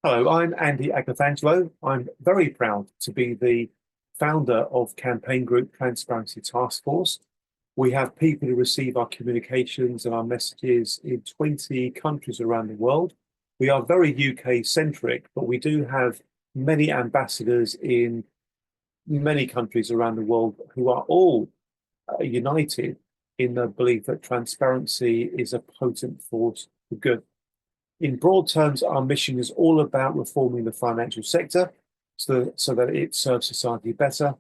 Hello, I'm Andy Agafangelo. I'm very proud to be the founder of Campaign Group Transparency Task Force. We have people who receive our communications and our messages in 20 countries around the world. We are very UK centric, but we do have many ambassadors in many countries around the world who are all united in the belief that transparency is a potent force for good. In broad terms, our mission is all about reforming the financial sector so that it serves society better.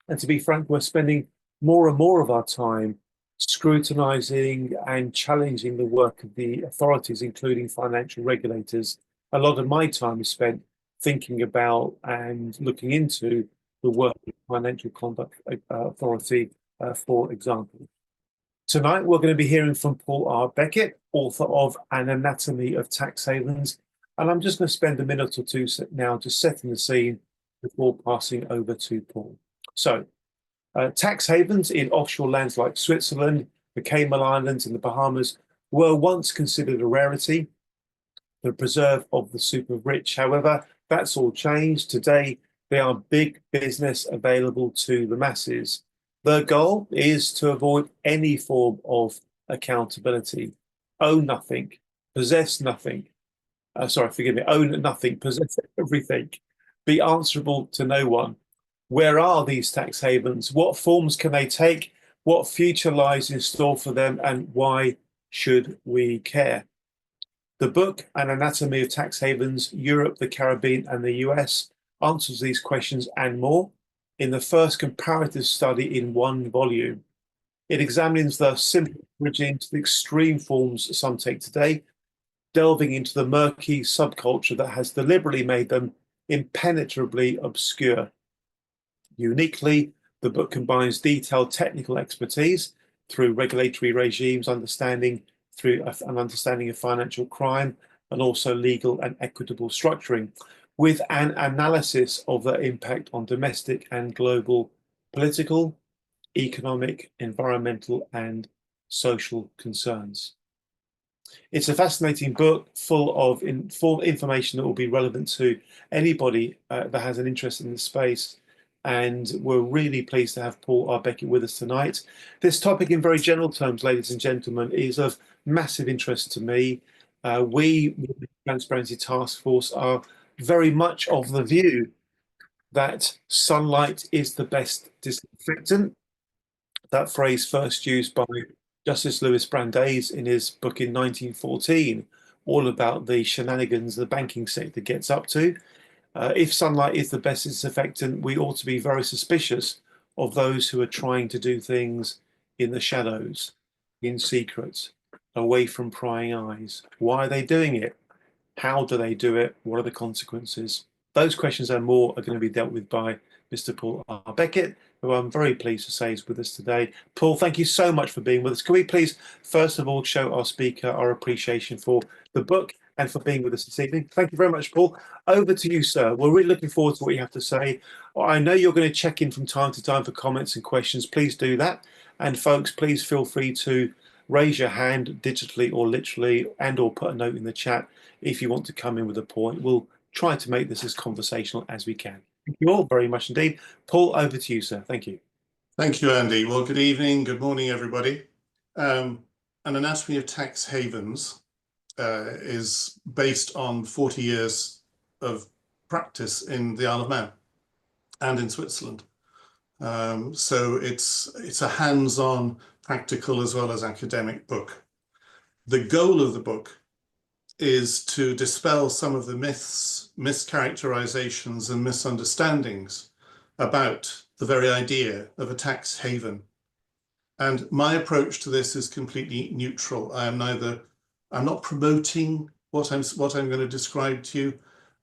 And to be frank, we're spending more and more of our time scrutinizing and challenging the work of the authorities, including financial regulators. A lot of my time is spent thinking about and looking into the work of the Financial Conduct Authority, for example. Tonight, we're going to be hearing from Paul R. Beckett, author of An Anatomy of Tax Havens. And I'm just going to spend a minute or two now just setting the scene before passing over to Paul. So, tax havens in offshore lands like Switzerland, the Cayman Islands, and the Bahamas were once considered a rarity, the preserve of the super rich. However, that's all changed. Today, they are big business available to the masses. The goal is to avoid any form of accountability. Own nothing, possess nothing. Own nothing, possess everything. Be answerable to no one. Where are these tax havens? What forms can they take? What future lies in store for them? And why should we care? The book, An Anatomy of Tax Havens, Europe, the Caribbean, and the US, answers these questions and more in the first comparative study in one volume. It examines the simple origin to the extreme forms some take today, delving into the murky subculture that has deliberately made them impenetrably obscure. Uniquely, the book combines detailed technical expertise through regulatory regimes, through an understanding of financial crime, and also legal and equitable structuring, with an analysis of the impact on domestic and global political, economic, environmental, and social concerns. It's a fascinating book full of information that will be relevant to anybody that has an interest in this space. And we're really pleased to have Paul R. Beckett with us tonight. This topic, in very general terms, ladies and gentlemen, is of massive interest to me. We, the Transparency Task Force, are very much of the view that sunlight is the best disinfectant. That phrase first used by Justice Louis Brandeis in his book in 1914, all about the shenanigans the banking sector gets up to. If sunlight is the best disinfectant, we ought to be very suspicious of those who are trying to do things in the shadows, in secret, away from prying eyes. Why are they doing it? How do they do it? What are the consequences? Those questions and more are going to be dealt with by Mr. Paul R. Beckett, who I'm very pleased to say is with us today. Paul, thank you so much for being with us. Can we please, first of all, show our speaker our appreciation for the book and for being with us this evening? Thank you very much, Paul. Over to you, sir. We're really looking forward to what you have to say. I know you're going to check in from time to time for comments and questions. Please do that. And folks, please feel free to raise your hand digitally or literally, and or put a note in the chat if you want to come in with a point. We'll try to make this as conversational as we can. Thank you all very much indeed. Paul, over to you, sir. Thank you. Thank you, Andy. Well, good evening, good morning, everybody. An Anatomy of Tax Havens is based on 40 years of practice in the Isle of Man and in Switzerland. So it's a hands-on, practical as well as academic book. The goal of the book is to dispel some of the myths, mischaracterizations, and misunderstandings about the very idea of a tax haven. And my approach to this is completely neutral. I'm not promoting what I'm going to describe to you.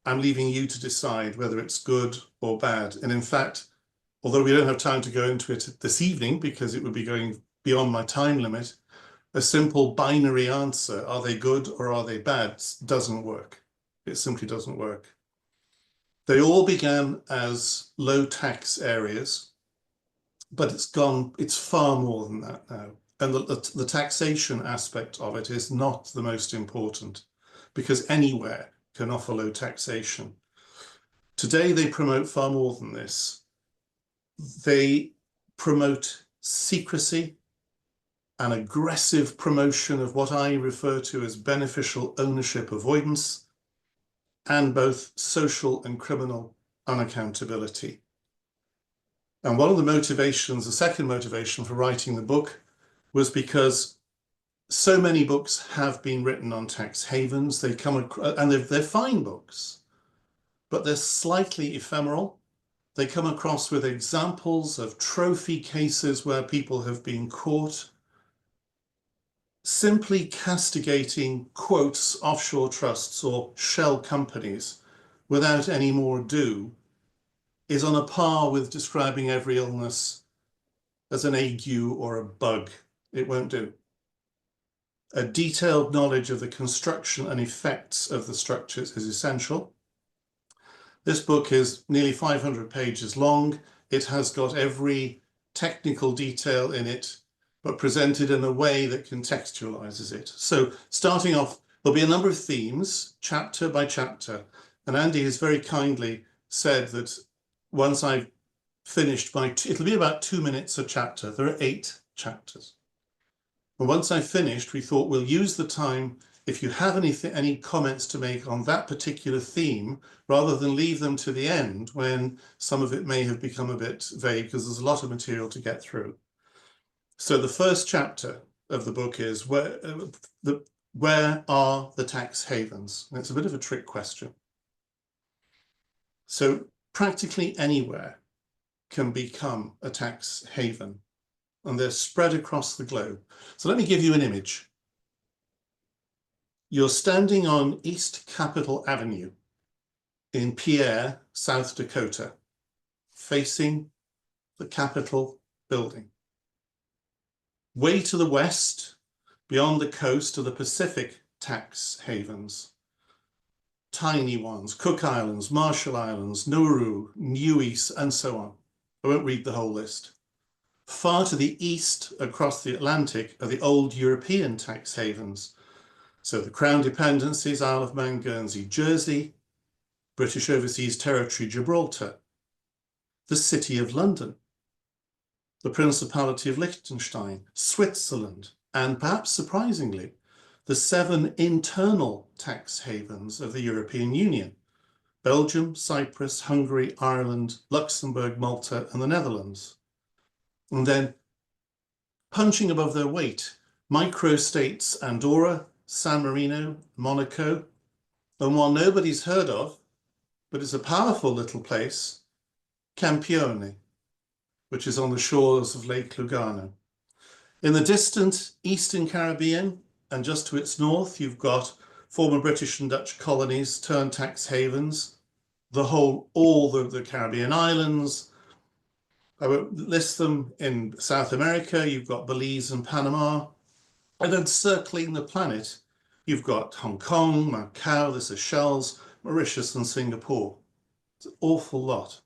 I'm leaving you to decide whether it's good or bad. And in fact, although we don't have time to go into it this evening because it would be going beyond my time limit, a simple binary answer, are they good or are they bad, doesn't work. It simply doesn't work. They all began as low tax areas, but it's far more than that now. And the taxation aspect of it is not the most important, because anywhere can offer low taxation. Today, they promote far more than this. They promote secrecy and aggressive promotion of what I refer to as beneficial ownership avoidance, and both social and criminal unaccountability. And one of the motivations, the second motivation for writing the book, was because so many books have been written on tax havens. They come across, and they're fine books, but they're slightly ephemeral. They come across with examples of trophy cases where people have been caught simply castigating, quotes, offshore trusts or shell companies without any more ado is on a par with describing every illness as an ague or a bug. It won't do. A detailed knowledge of the construction and effects of the structures is essential. This book is nearly 500 pages long. It has got every technical detail in it, but presented in a way that contextualizes it. So starting off, there'll be a number of themes, chapter by chapter. And Andy has very kindly said that once I've finished it'll be about 2 minutes a chapter. There are 8 chapters. But once I've finished, we thought we'll use the time, if you have any comments to make on that particular theme, rather than leave them to the end when some of it may have become a bit vague, because there's a lot of material to get through. So the first chapter of the book is where are the tax havens? And it's a bit of a trick question. So practically anywhere can become a tax haven, and they're spread across the globe. So let me give you an image. You're standing on East Capitol Avenue in Pierre, South Dakota, facing the Capitol building. Way to the west, beyond the coast, are the Pacific tax havens. Tiny ones, Cook Islands, Marshall Islands, Nauru, Niue, and so on. I won't read the whole list. Far to the east, across the Atlantic, are the old European tax havens. So the Crown Dependencies, Isle of Man, Guernsey, Jersey, British Overseas Territory, Gibraltar, the City of London, the Principality of Liechtenstein, Switzerland, and perhaps surprisingly, the 7 internal tax havens of the European Union: Belgium, Cyprus, Hungary, Ireland, Luxembourg, Malta, and the Netherlands. And then, punching above their weight, microstates Andorra, San Marino, Monaco, and one nobody's heard of, but it's a powerful little place, Campione, which is on the shores of Lake Lugano. In the distant Eastern Caribbean, and just to its north, you've got former British and Dutch colonies turned tax havens, all the Caribbean islands. I won't list them. In South America, you've got Belize and Panama. And then circling the planet, you've got Hong Kong, Macau, the Seychelles, Mauritius, and Singapore. It's an awful lot.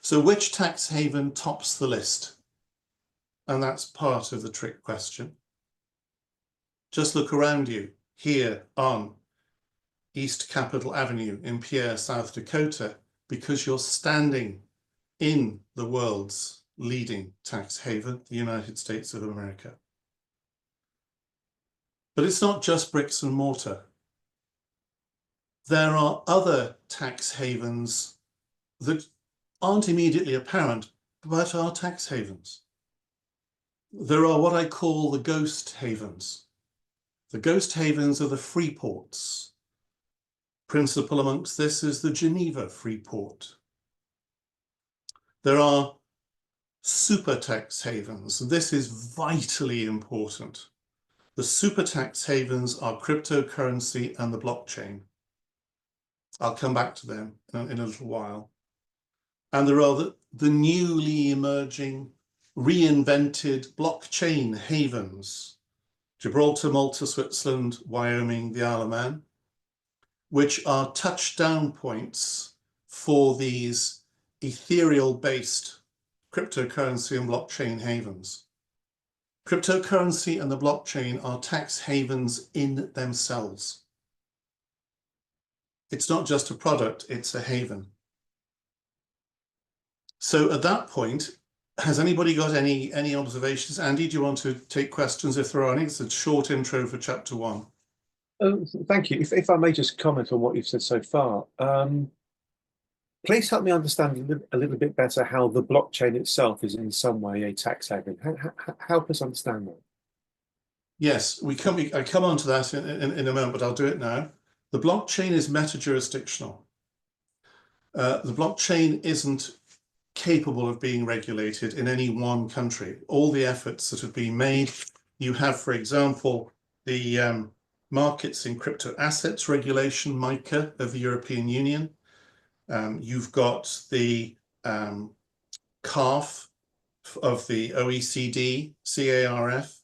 So which tax haven tops the list? And that's part of the trick question. Just look around you here on East Capitol Avenue in Pierre, South Dakota, because you're standing in the world's leading tax haven, the United States of America. But it's not just bricks and mortar. There are other tax havens that aren't immediately apparent, but are tax havens. There are what I call the ghost havens. The ghost havens are the free ports. Principal amongst this is the Geneva Free Port. There are super tax havens, and this is vitally important. The super tax havens are cryptocurrency and the blockchain. I'll come back to them in a little while. And there are the newly emerging, reinvented blockchain havens: Gibraltar, Malta, Switzerland, Wyoming, the Isle of Man, which are touchdown points for these ethereal-based cryptocurrency and blockchain havens. Cryptocurrency and the blockchain are tax havens in themselves. It's not just a product, it's a haven. So at that point, has anybody got any observations? Andy, do you want to take questions if there are any? It's a short intro for chapter 1. Thank you. If I may just comment on what you've said so far, please help me understand a little bit better how the blockchain itself is in some way a tax haven. Help us understand that. Yes, I come on to that in a moment, but I'll do it now. The blockchain is meta-jurisdictional. The blockchain isn't capable of being regulated in any one country. All the efforts that have been made, you have, for example, the Markets in Crypto Assets Regulation, MiCA, of the European Union. You've got the CARF of the OECD, CARF.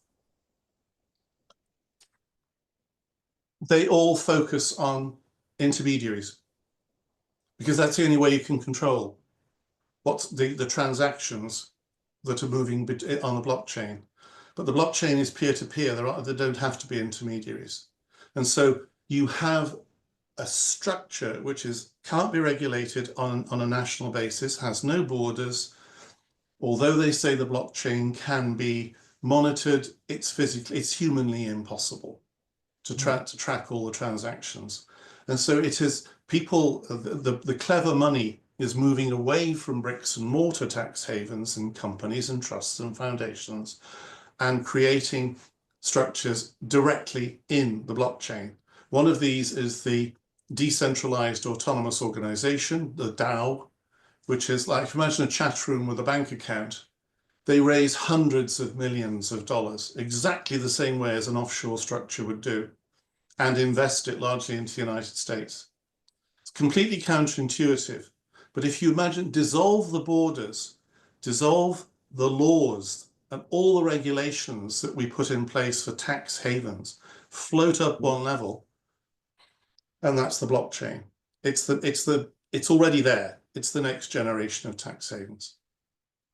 They all focus on intermediaries because that's the only way you can control what's the transactions that are moving on the blockchain. But the blockchain is peer-to-peer. There don't have to be intermediaries. And so you have a structure which can't be regulated on a national basis, has no borders. Although they say the blockchain can be monitored, it's humanly impossible to track all the transactions. And so it is people, the clever money is moving away from bricks and mortar tax havens and companies and trusts and foundations and creating structures directly in the blockchain. One of these is the Decentralized Autonomous Organization, the DAO, which is like, imagine a chat room with a bank account. They raise hundreds of millions of dollars, exactly the same way as an offshore structure would do, and invest it largely into the United States. It's completely counterintuitive. But if you imagine, dissolve the borders, dissolve the laws and all the regulations that we put in place for tax havens, float up one level, and that's the blockchain. It's already there. It's the next generation of tax havens.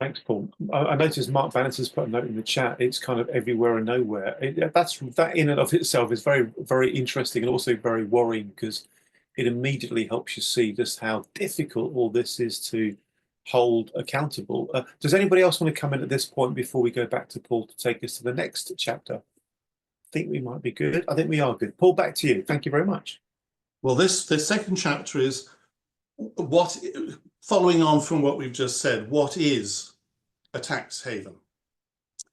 Thanks, Paul. I noticed Mark Vanners has put a note in the chat. It's kind of everywhere and nowhere. That in and of itself is very, very interesting and also very worrying because it immediately helps you see just how difficult all this is to hold accountable. Does anybody else want to come in at this point before we go back to Paul to take us to the next chapter? I think we might be good. I think we are good. Paul, back to you. Thank you very much. Well, this second chapter is following on from what we've just said, what is a tax haven?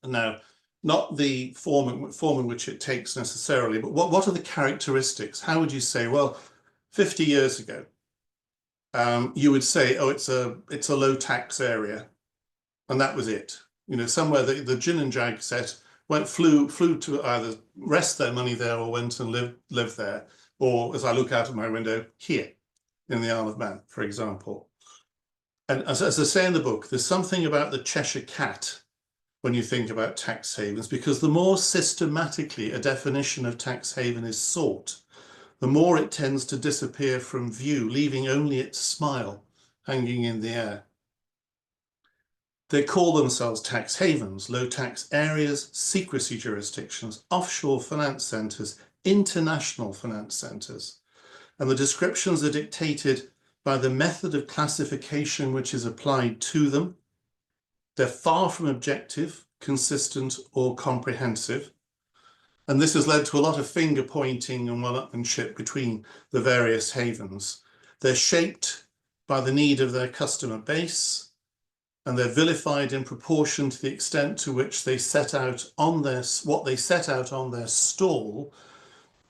Now, not the form in which it takes necessarily, but what are the characteristics? How would you say, well, 50 years ago, you would say, oh, it's a low tax area, and that was it. You know, somewhere the Gin and Jag set flew to either rest their money there or went and lived there, or as I look out of my window here in the Isle of Man, for example. And as I say in the book, there's something about the Cheshire Cat when you think about tax havens, because the more systematically a definition of tax haven is sought, the more it tends to disappear from view, leaving only its smile hanging in the air. They call themselves tax havens, low tax areas, secrecy jurisdictions, offshore finance centres, international finance centres. And the descriptions are dictated by the method of classification which is applied to them. They're far from objective, consistent, or comprehensive. And this has led to a lot of finger pointing and one-upmanship between the various havens. They're shaped by the need of their customer base, and they're vilified in proportion to the extent to which they set out on what they set out on their stall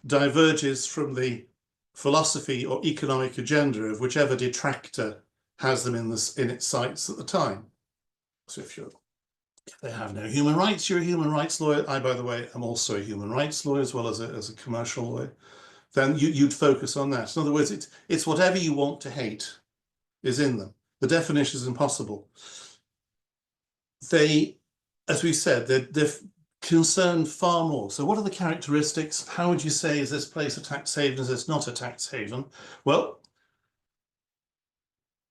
diverges from the philosophy or economic agenda of whichever detractor has them in its sights at the time. So if they have no human rights, you're a human rights lawyer. I, by the way, am also a human rights lawyer as well as a commercial lawyer. Then you'd focus on that. In other words, it's whatever you want to hate is in them. The definition is impossible. They, as we said, they're concerned far more. So what are the characteristics? How would you say, is this place a tax haven? Is this not a tax haven? Well,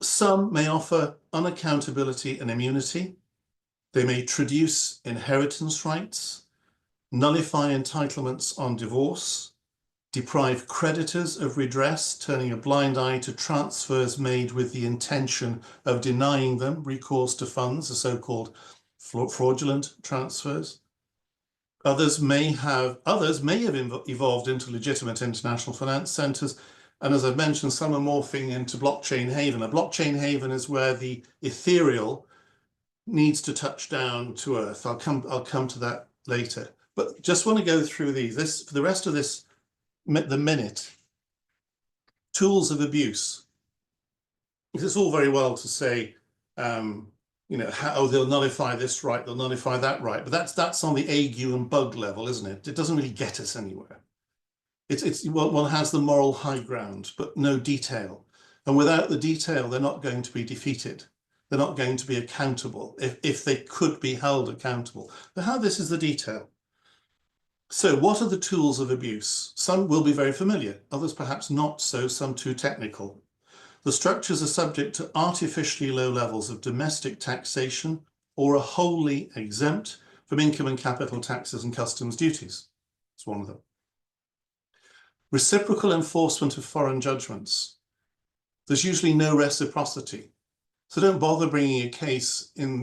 some may offer unaccountability and immunity. They may traduce inheritance rights, nullify entitlements on divorce, deprive creditors of redress, turning a blind eye to transfers made with the intention of denying them recourse to funds, the so-called fraudulent transfers. Others may have evolved into legitimate international finance centres. And as I've mentioned, some are morphing into blockchain haven. A blockchain haven is where the ethereal needs to touch down to earth. I'll come to that later. But just want to go through these. For the rest of this, the minute, tools of abuse. It's all very well to say, you know, how they'll nullify this right, they'll nullify that right, but that's on the ague and bug level, isn't it? It doesn't really get us anywhere. It's one has the moral high ground, but no detail. And without the detail, they're not going to be defeated. They're not going to be accountable if they could be held accountable. But how this is the detail. So what are the tools of abuse? Some will be very familiar, others perhaps not so, some too technical. The structures are subject to artificially low levels of domestic taxation or are wholly exempt from income and capital taxes and customs duties. It's one of them. Reciprocal enforcement of foreign judgments. There's usually no reciprocity. So don't bother bringing a case in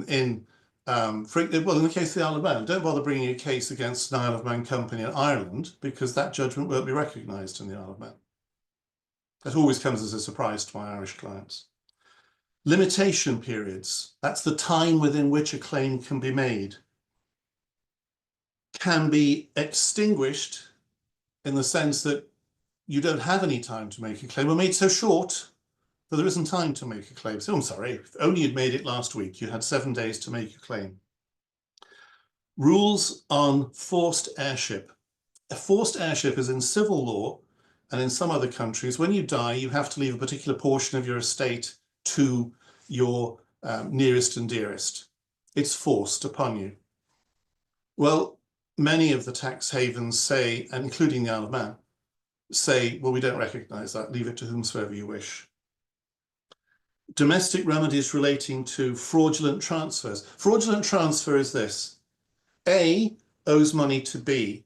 the case of the Isle of Man, don't bother bringing a case against an Isle of Man company in Ireland because that judgment won't be recognised in the Isle of Man. That always comes as a surprise to my Irish clients. Limitation periods, that's the time within which a claim can be made, can be extinguished in the sense that you don't have any time to make a claim, or made so short that there isn't time to make a claim. So I'm sorry, if only you'd made it last week, you had 7 days to make a claim. Rules on forced heirship. A forced heirship is in civil law, and in some other countries, when you die, you have to leave a particular portion of your estate to your nearest and dearest. It's forced upon you. Well, many of the tax havens say, and including the Isle of Man, say, well, we don't recognise that, leave it to whomsoever you wish. Domestic remedies relating to fraudulent transfers. Fraudulent transfer is this. A owes money to B.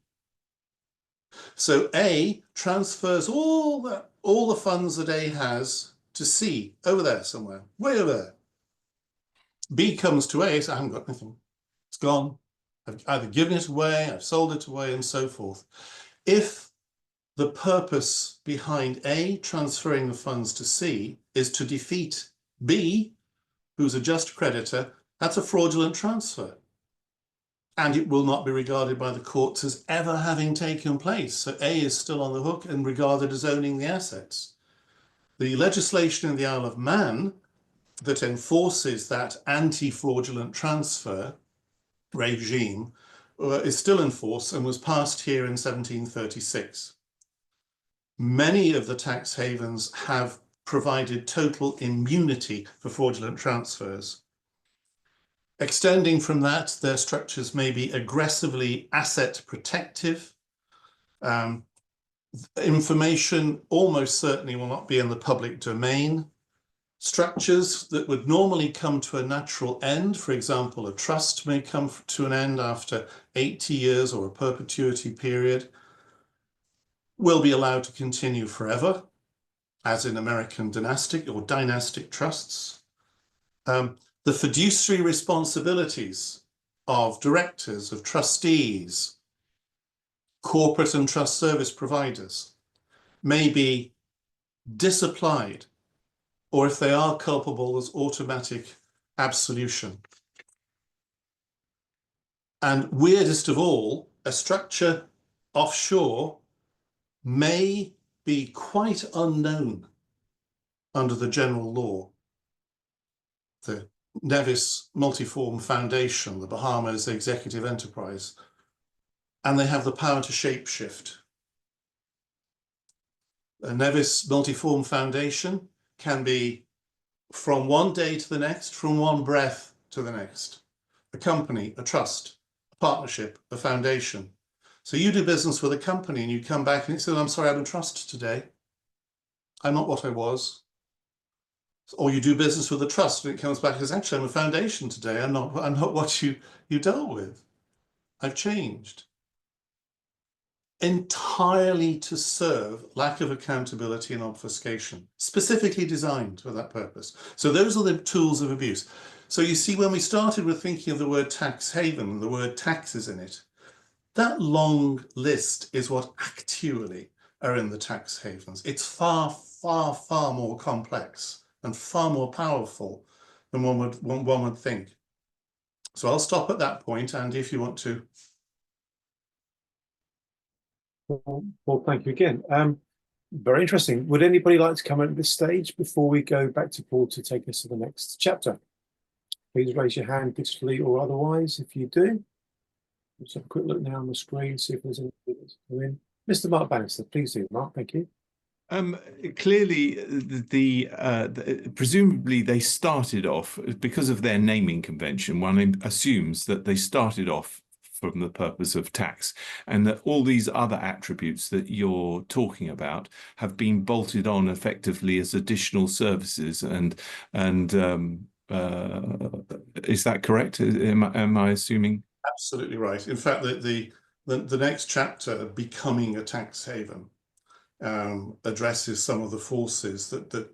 So A transfers all the funds that A has to C, over there somewhere, way over there. B comes to A, so I haven't got anything. It's gone. I've either given it away, I've sold it away, and so forth. If the purpose behind A transferring the funds to C is to defeat B, who's a just creditor, that's a fraudulent transfer. And it will not be regarded by the courts as ever having taken place. So A is still on the hook and regarded as owning the assets. The legislation in the Isle of Man that enforces that anti-fraudulent transfer regime is still in force and was passed here in 1736. Many of the tax havens have provided total immunity for fraudulent transfers. Extending from that, their structures may be aggressively asset protective. Information almost certainly will not be in the public domain. Structures that would normally come to a natural end, for example, a trust may come to an end after 80 years or a perpetuity period, will be allowed to continue forever, as in American dynastic or dynastic trusts. The fiduciary responsibilities of directors, of trustees, corporate and trust service providers may be disapplied, or if they are culpable, there's automatic absolution. And weirdest of all, a structure offshore may be quite unknown under the general law. The Nevis Multiform Foundation, the Bahamas Executive Enterprise, and they have the power to shapeshift. A Nevis Multiform Foundation can be from one day to the next, from one breath to the next. A company, a trust, a partnership, a foundation. So you do business with a company and you come back and you say, I'm sorry, I'm a trust today. I'm not what I was. Or you do business with a trust and it comes back as, actually, I'm a foundation today. I'm not what you dealt with. I've changed. entirely to serve lack of accountability and obfuscation, specifically designed for that purpose. So those are the tools of abuse. So you see, when we started with thinking of the word tax haven, the word taxes in it, that long list is what actually are in the tax havens. It's far, far, far more complex and far more powerful than one would think. So I'll stop at that point, Andy, if you want to. Well, thank you again. Very interesting. Would anybody like to come at this stage before we go back to Paul to take us to the next chapter? Please raise your hand digitally or otherwise if you do. Let's have a quick look now on the screen, see if there's anybody that's come in. Mr. Mark Bannister, please do, Mark. Thank you. Clearly, presumably they started off because of their naming convention. One assumes that they started off from the purpose of tax, and that all these other attributes that you're talking about have been bolted on effectively as additional services. And is that correct? Am I assuming? Absolutely right. In fact, the next chapter, Becoming a Tax Haven, addresses some of the forces that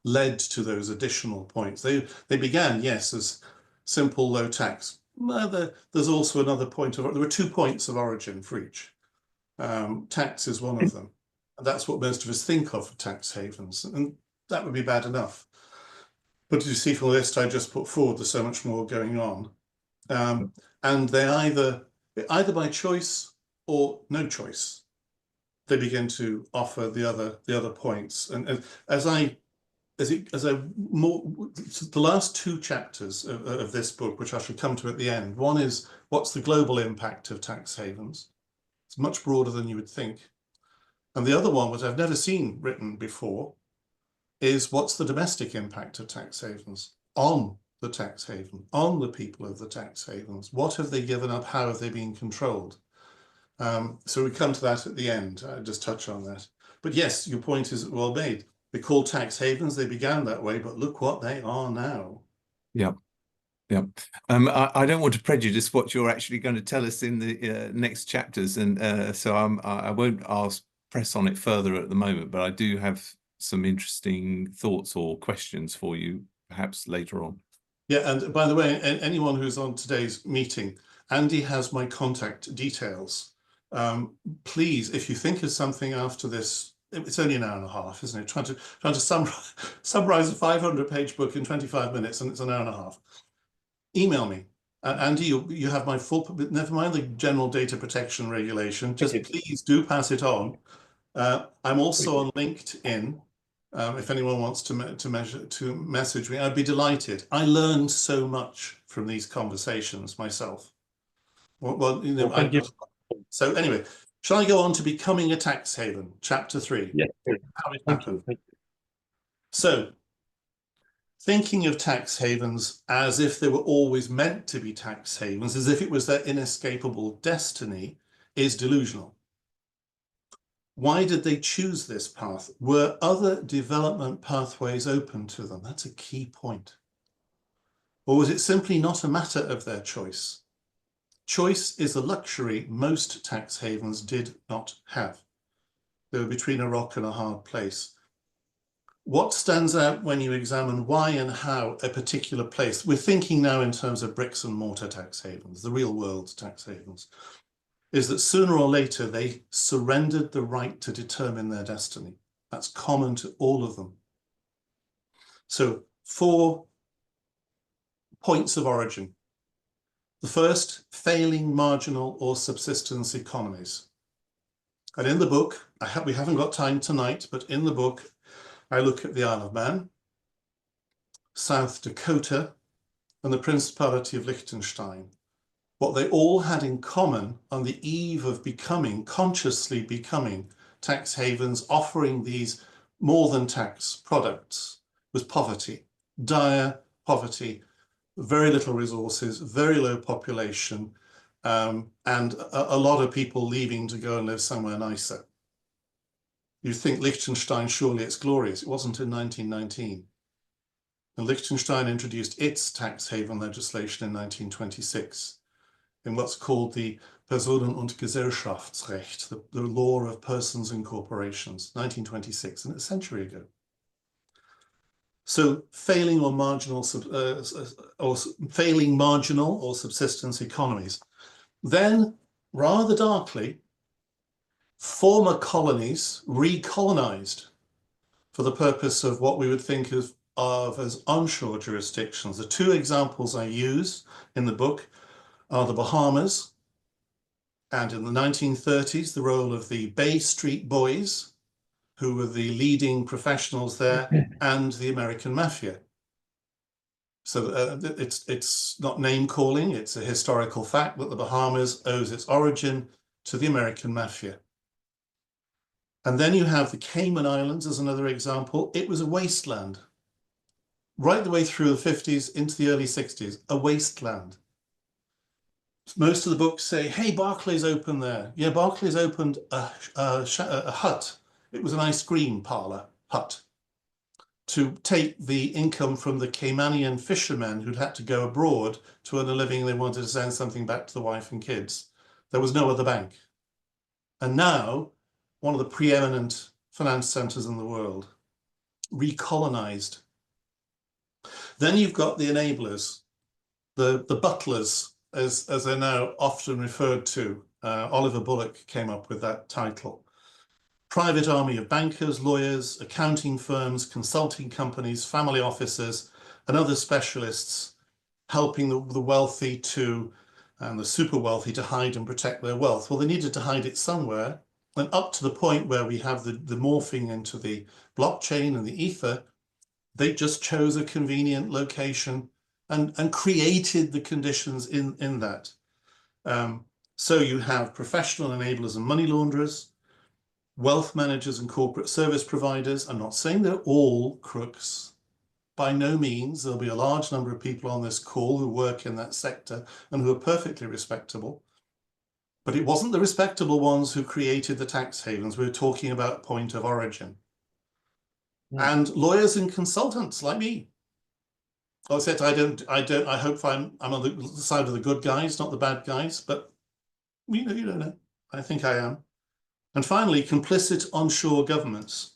led to those additional points. They began, yes, as simple low tax. There's also another point of, there were 2 points of origin for each. Tax is one of them. And that's what most of us think of for tax havens, and that would be bad enough. But as you see from the list I just put forward, there's so much more going on. And they either by choice or no choice, they begin to offer the other points. And the last 2 chapters of this book, which I shall come to at the end, one is what's the global impact of tax havens? It's much broader than you would think. And the other one, which I've never seen written before, is what's the domestic impact of tax havens on the tax haven, on the people of the tax havens? What have they given up? How have they been controlled? So we come to that at the end. I'll just touch on that. But yes, your point is well made. They're called tax havens. They began that way, but look what they are now. Yeah. Yeah. I don't want to prejudice what you're actually going to tell us in the next chapters, and so I won't press on it further at the moment, but I do have some interesting thoughts or questions for you perhaps later on. Yeah, and by the way, anyone who's on today's meeting, Andy has my contact details. Please, if you think of something after this, it's only an hour and a half, isn't it? Trying to summarize a 500-page book in 25 minutes, and it's an hour and a half. Email me. Andy, you have my full, never mind the general data protection regulation, just please do pass it on. I'm also on LinkedIn. If anyone wants to message me, I'd be delighted. I learned so much from these conversations myself. Well, you know, thank you. So anyway, shall I go on to Becoming a Tax Haven, chapter 3? Yeah. How it Thank happened. you. So, thinking of tax havens as if they were always meant to be tax havens, as if it was their inescapable destiny, is delusional. Why did they choose this path? Were other development pathways open to them? That's a key point. Or was it simply not a matter of their choice? Choice is a luxury most tax havens did not have. They were between a rock and a hard place. What stands out when you examine why and how a particular place, we're thinking now in terms of bricks and mortar tax havens, the real world tax havens, is that sooner or later they surrendered the right to determine their destiny. That's common to all of them. So 4 points of origin. The first, failing marginal or subsistence economies. And in the book, we haven't got time tonight, but in the book, I look at the Isle of Man, South Dakota, and the Principality of Liechtenstein. What they all had in common on the eve of consciously becoming tax havens, offering these more than tax products, was poverty, dire poverty, very little resources, very low population, and a lot of people leaving to go and live somewhere nicer. You think Liechtenstein, surely it's glorious. It wasn't in 1919. And Liechtenstein introduced its tax haven legislation in 1926. In what's called the Personen- und Gesellschaftsrecht, the law of persons and corporations, 1926, and a century ago. So failing marginal or subsistence economies. Then, rather darkly, former colonies recolonized for the purpose of what we would think of as onshore jurisdictions. The two examples I use in the book are the Bahamas, and in the 1930s, the role of the Bay Street Boys, who were the leading professionals there, and the American Mafia. So it's not name calling, it's a historical fact that the Bahamas owes its origin to the American Mafia. And then you have the Cayman Islands as another example. It was a wasteland. Right the way through the 50s into the early 60s, a wasteland. Most of the books say, hey, Barclays opened there. Yeah, Barclays opened a hut. It was an ice cream parlor hut to take the income from the Caymanian fishermen who'd had to go abroad to earn a living and they wanted to send something back to the wife and kids. There was no other bank. And now, one of the preeminent finance centers in the world, recolonized. Then you've got the enablers, the butlers, as they're now often referred to. Oliver Bullock came up with that title. Private army of bankers, lawyers, accounting firms, consulting companies, family offices, and other specialists helping the wealthy and the super wealthy to hide and protect their wealth. Well, they needed to hide it somewhere. And up to the point where we have the morphing into the blockchain and the ether, they just chose a convenient location and created the conditions in that. So you have professional enablers and money launderers, wealth managers and corporate service providers. I'm not saying they're all crooks. By no means. There'll be a large number of people on this call who work in that sector and who are perfectly respectable. But it wasn't the respectable ones who created the tax havens. We're talking about point of origin. And lawyers and consultants like me. Except I hope I'm on the side of the good guys, not the bad guys, but you don't know. I think I am. And finally, complicit onshore governments.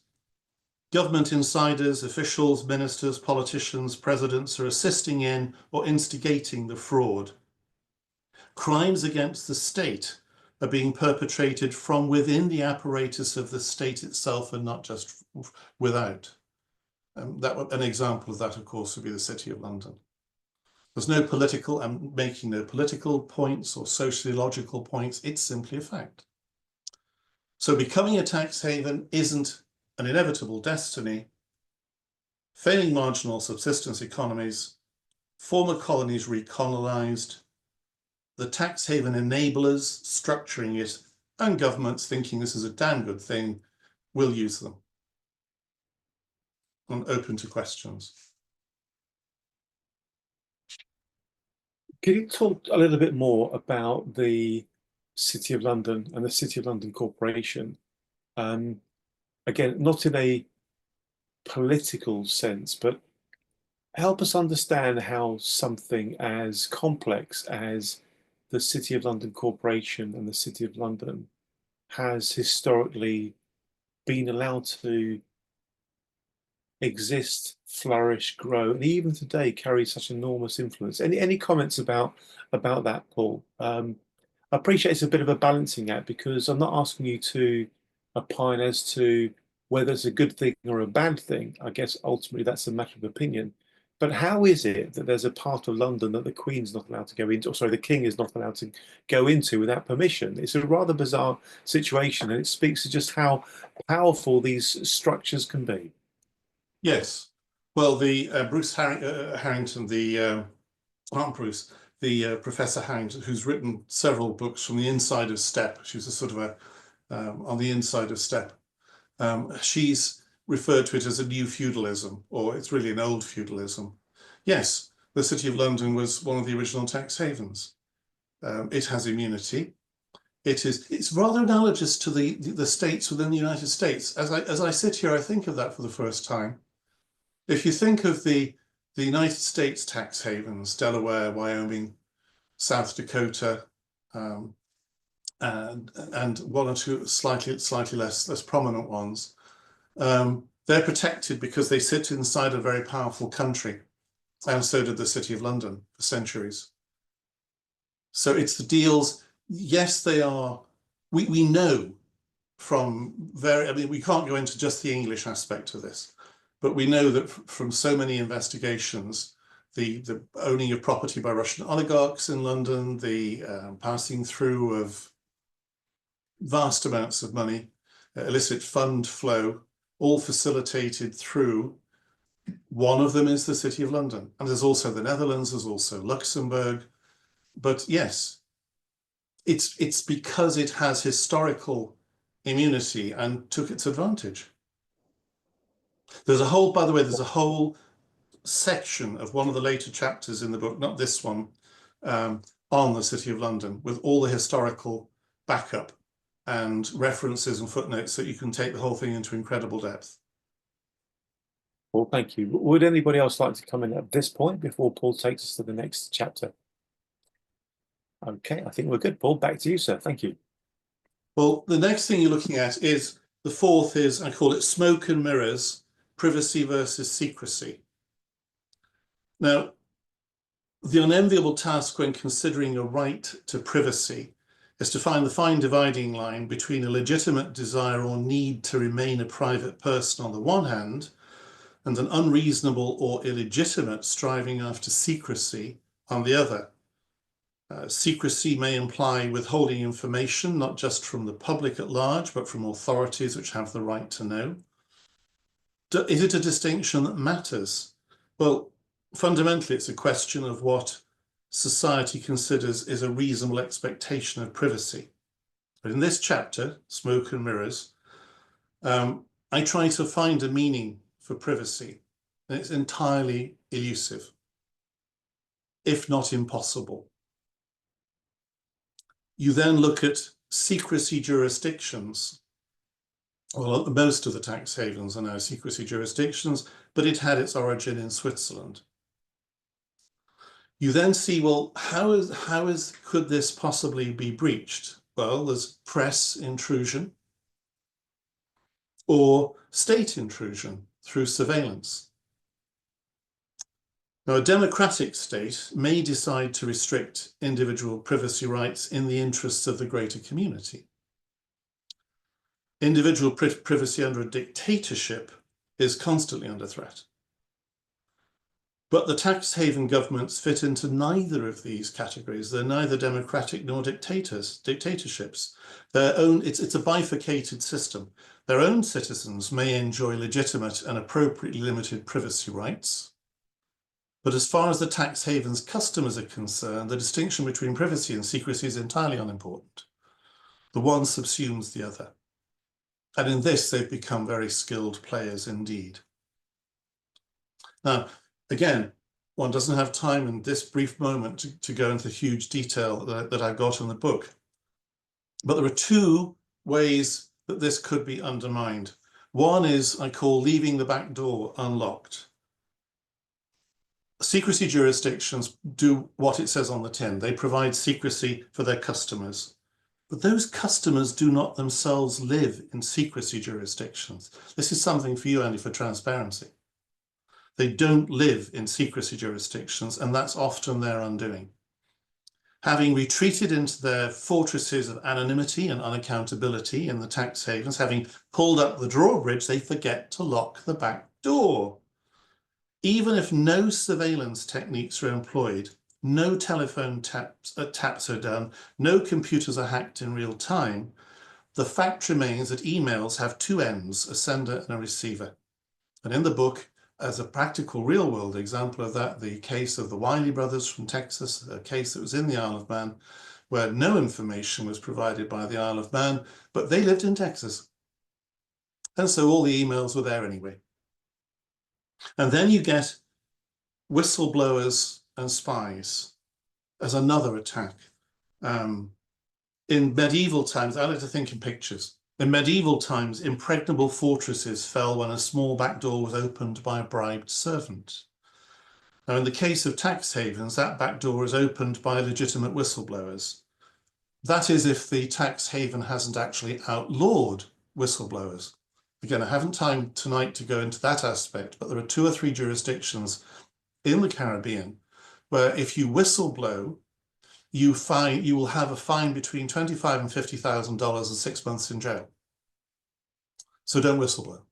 Government insiders, officials, ministers, politicians, presidents are assisting in or instigating the fraud. Crimes against the state are being perpetrated from within the apparatus of the state itself and not just without. An example of that, of course, would be the City of London. There's no political, I'm making no political points or sociological points, it's simply a fact. So becoming a tax haven isn't an inevitable destiny. Failing marginal subsistence economies, former colonies recolonized, the tax haven enablers structuring it, and governments thinking this is a damn good thing, will use them. I'm open to questions. Can you talk a little bit more about the City of London and the City of London Corporation? Again, not in a political sense, but help us understand how something as complex as the City of London Corporation and the City of London has historically been allowed to exist, flourish, grow, and even today carry such enormous influence. Any comments about that, Paul? I appreciate it's a bit of a balancing act because I'm not asking you to opine as to whether it's a good thing or a bad thing. I guess ultimately that's a matter of opinion. But how is it that there's a part of London that the Queen's not allowed to go into, or sorry, the King is not allowed to go into without permission? It's a rather bizarre situation, and it speaks to just how powerful these structures can be. Yes. Well, the Bruce Harrington, not Bruce, the Professor Harrington, who's written several books from the inside of STEP. She's a sort of on the inside of STEP. She's referred to it as a new feudalism, or it's really an old feudalism. Yes, the City of London was one of the original tax havens. It has immunity. It's rather analogous to the states within the United States. As I sit here, I think of that for the first time. If you think of the United States tax havens, Delaware, Wyoming, South Dakota, and one or two slightly less prominent ones. They're protected because they sit inside a very powerful country, and so did the City of London for centuries. So it's the deals. Yes, they are. We know from I mean, we can't go into just the English aspect of this, but we know that from so many investigations, the owning of property by Russian oligarchs in London, the passing through of vast amounts of money, illicit fund flow, all facilitated through, one of them is the City of London. And there's also the Netherlands, there's also Luxembourg. But yes, it's because it has historical immunity and took its advantage. There's a whole, by the way, there's a whole section of one of the later chapters in the book, not this one, on the City of London, with all the historical backup and references and footnotes that you can take the whole thing into incredible depth. Well, thank you. Would anybody else like to come in at this point before Paul takes us to the next chapter? Okay, I think we're good. Paul, back to you, sir. Thank you. Well, the next thing you're looking at is, the fourth is, I call it smoke and mirrors, privacy versus secrecy. Now, the unenviable task when considering a right to privacy is to find the fine dividing line between a legitimate desire or need to remain a private person on the one hand, and an unreasonable or illegitimate striving after secrecy on the other. Secrecy may imply withholding information, not just from the public at large, but from authorities which have the right to know. Is it a distinction that matters? Well, fundamentally, it's a question of what society considers is a reasonable expectation of privacy. But in this chapter, Smoke and Mirrors, I try to find a meaning for privacy, and it's entirely elusive, if not impossible. You then look at secrecy jurisdictions. Well, most of the tax havens are now secrecy jurisdictions, but it had its origin in Switzerland. You then see, well, could this possibly be breached? Well, there's press intrusion or state intrusion through surveillance. Now, a democratic state may decide to restrict individual privacy rights in the interests of the greater community. Individual privacy under a dictatorship is constantly under threat. But the tax haven governments fit into neither of these categories. They're neither democratic nor dictatorships. It's a bifurcated system. Their own citizens may enjoy legitimate and appropriately limited privacy rights. But as far as the tax haven's customers are concerned, the distinction between privacy and secrecy is entirely unimportant. The one subsumes the other. And in this, they've become very skilled players indeed. Now, again, one doesn't have time in this brief moment to go into huge detail that I've got in the book. But there are two ways that this could be undermined. One is, I call, leaving the back door unlocked. Secrecy jurisdictions do what it says on the tin. They provide secrecy for their customers. But those customers do not themselves live in secrecy jurisdictions. This is something for you, Andy, for transparency. They don't live in secrecy jurisdictions, and that's often their undoing. Having retreated into their fortresses of anonymity and unaccountability in the tax havens, having pulled up the drawbridge, they forget to lock the back door. Even if no surveillance techniques are employed, no telephone taps are done, no computers are hacked in real time, the fact remains that emails have two ends, a sender and a receiver. And in the book, as a practical real-world example of that, the case of the Wiley brothers from Texas, a case that was in the Isle of Man, where no information was provided by the Isle of Man, but they lived in Texas. And so all the emails were there anyway. And then you get whistleblowers and spies as another attack. In medieval times, I like to think in pictures. In medieval times, impregnable fortresses fell when a small back door was opened by a bribed servant. Now, in the case of tax havens, that back door is opened by legitimate whistleblowers. That is if the tax haven hasn't actually outlawed whistleblowers. Again, I haven't time tonight to go into that aspect, but there are 2 or 3 jurisdictions in the Caribbean where if you whistleblow, you will have a fine between $25,000 and $50,000 and 6 months in jail. So don't whistleblow.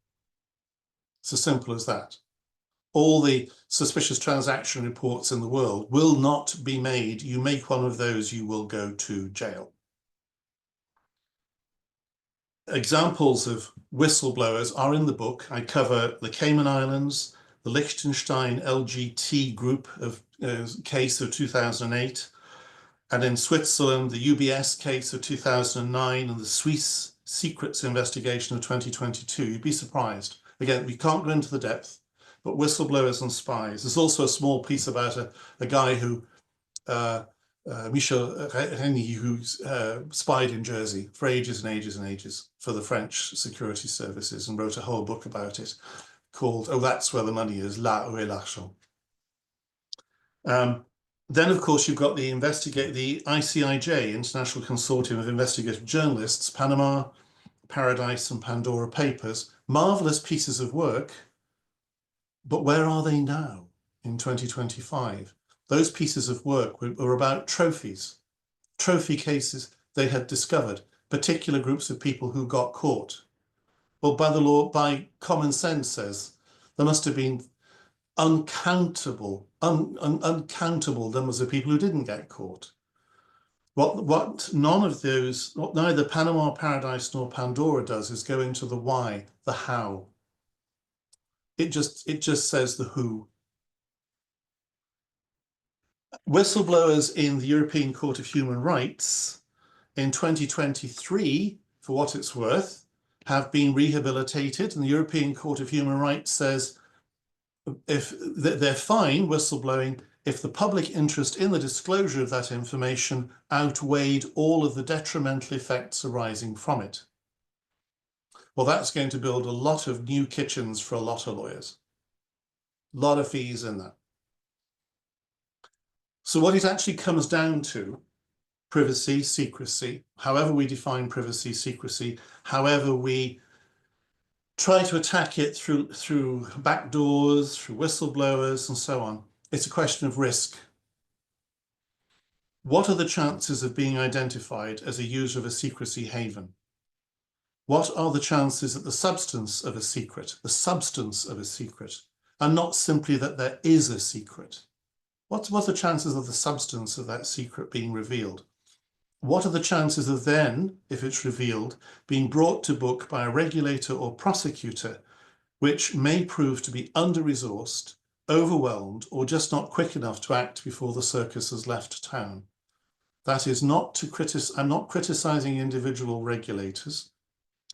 It's as simple as that. All the suspicious transaction reports in the world will not be made. You make one of those, you will go to jail. Examples of whistleblowers are in the book. I cover the Cayman Islands, the Liechtenstein LGT group of case of 2008, and in Switzerland, the UBS case of 2009 and the Swiss secrets investigation of 2022. You'd be surprised. Again, we can't go into the depth, but whistleblowers and spies. There's also a small piece about a guy who, Michel Reyni, who spied in Jersey for ages and ages and ages for the French security services and wrote a whole book about it called, Oh, That's Where the Money Is, Là où est l'argent. Then, of course, you've got the ICIJ, International Consortium of Investigative Journalists, Panama, Paradise and Pandora Papers. Marvelous pieces of work, but where are they now in 2025? Those pieces of work were about trophies, trophy cases they had discovered, particular groups of people who got caught. Well, by the law, by common sense says, there must have been uncountable numbers of people who didn't get caught. What none of those, what neither Panama, Paradise nor Pandora does is go into the why, the how. It just says the who. Whistleblowers in the European Court of Human Rights in 2023, for what it's worth, have been rehabilitated, and the European Court of Human Rights says if they're fine whistleblowing if the public interest in the disclosure of that information outweighed all of the detrimental effects arising from it. Well, that's going to build a lot of new kitchens for a lot of lawyers. A lot of fees in that. So what it actually comes down to, privacy, secrecy, however we define privacy, secrecy, however we try to attack it through back doors, through whistleblowers and so on, it's a question of risk. What are the chances of being identified as a user of a secrecy haven? What are the chances that the substance of a secret, and not simply that there is a secret? What are the chances of the substance of that secret being revealed? What are the chances of then, if it's revealed, being brought to book by a regulator or prosecutor, which may prove to be under-resourced, overwhelmed, or just not quick enough to act before the circus has left town? That is not to I'm not criticizing individual regulators,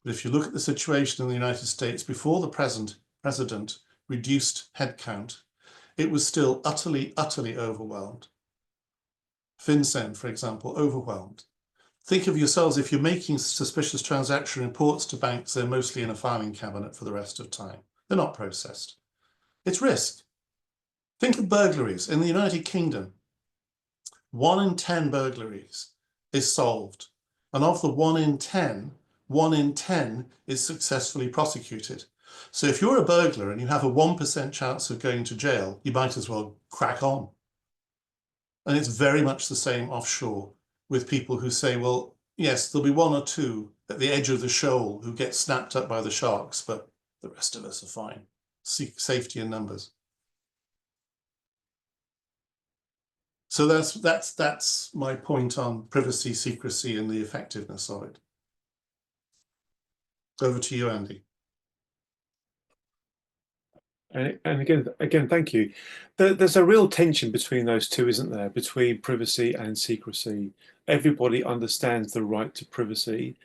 but if you look at the situation in the United States before the present president reduced headcount, it was still utterly, utterly overwhelmed. FinCEN, for example, overwhelmed. Think of yourselves, if you're making suspicious transaction reports to banks, they're mostly in a filing cabinet for the rest of time. They're not processed. It's risk. Think of burglaries. In the United Kingdom, 1 in 10 burglaries is solved. And of the 1 in 10, 1 in 10 is successfully prosecuted. So if you're a burglar and you have a 1% chance of going to jail, you might as well crack on. And it's very much the same offshore with people who say, well, yes, there'll be 1 or 2 at the edge of the shoal who get snapped up by the sharks, but the rest of us are fine. Safety in numbers. So that's my point on privacy, secrecy, and the effectiveness of it. Over to you, Andy. And again, thank you. There's a real tension between those two, isn't there? Between privacy and secrecy. Everybody understands the right to privacy,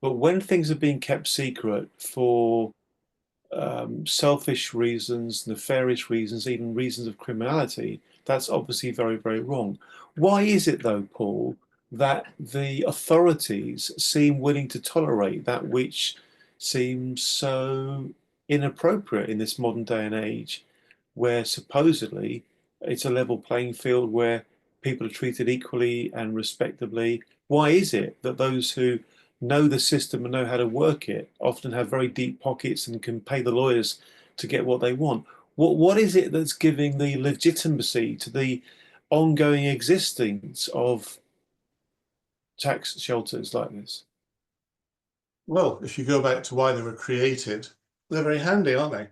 but when things are being kept secret for selfish reasons, nefarious reasons, even reasons of criminality, that's obviously very, very wrong. Why is it, though, Paul, that the authorities seem willing to tolerate that which seems so inappropriate in this modern day and age, where supposedly it's a level playing field where people are treated equally and respectably? Why is it that those who know the system and know how to work it often have very deep pockets and can pay the lawyers to get what they want? What is it that's giving the legitimacy to the ongoing existence of tax shelters like this? Well, if you go back to why they were created, they're very handy, aren't they?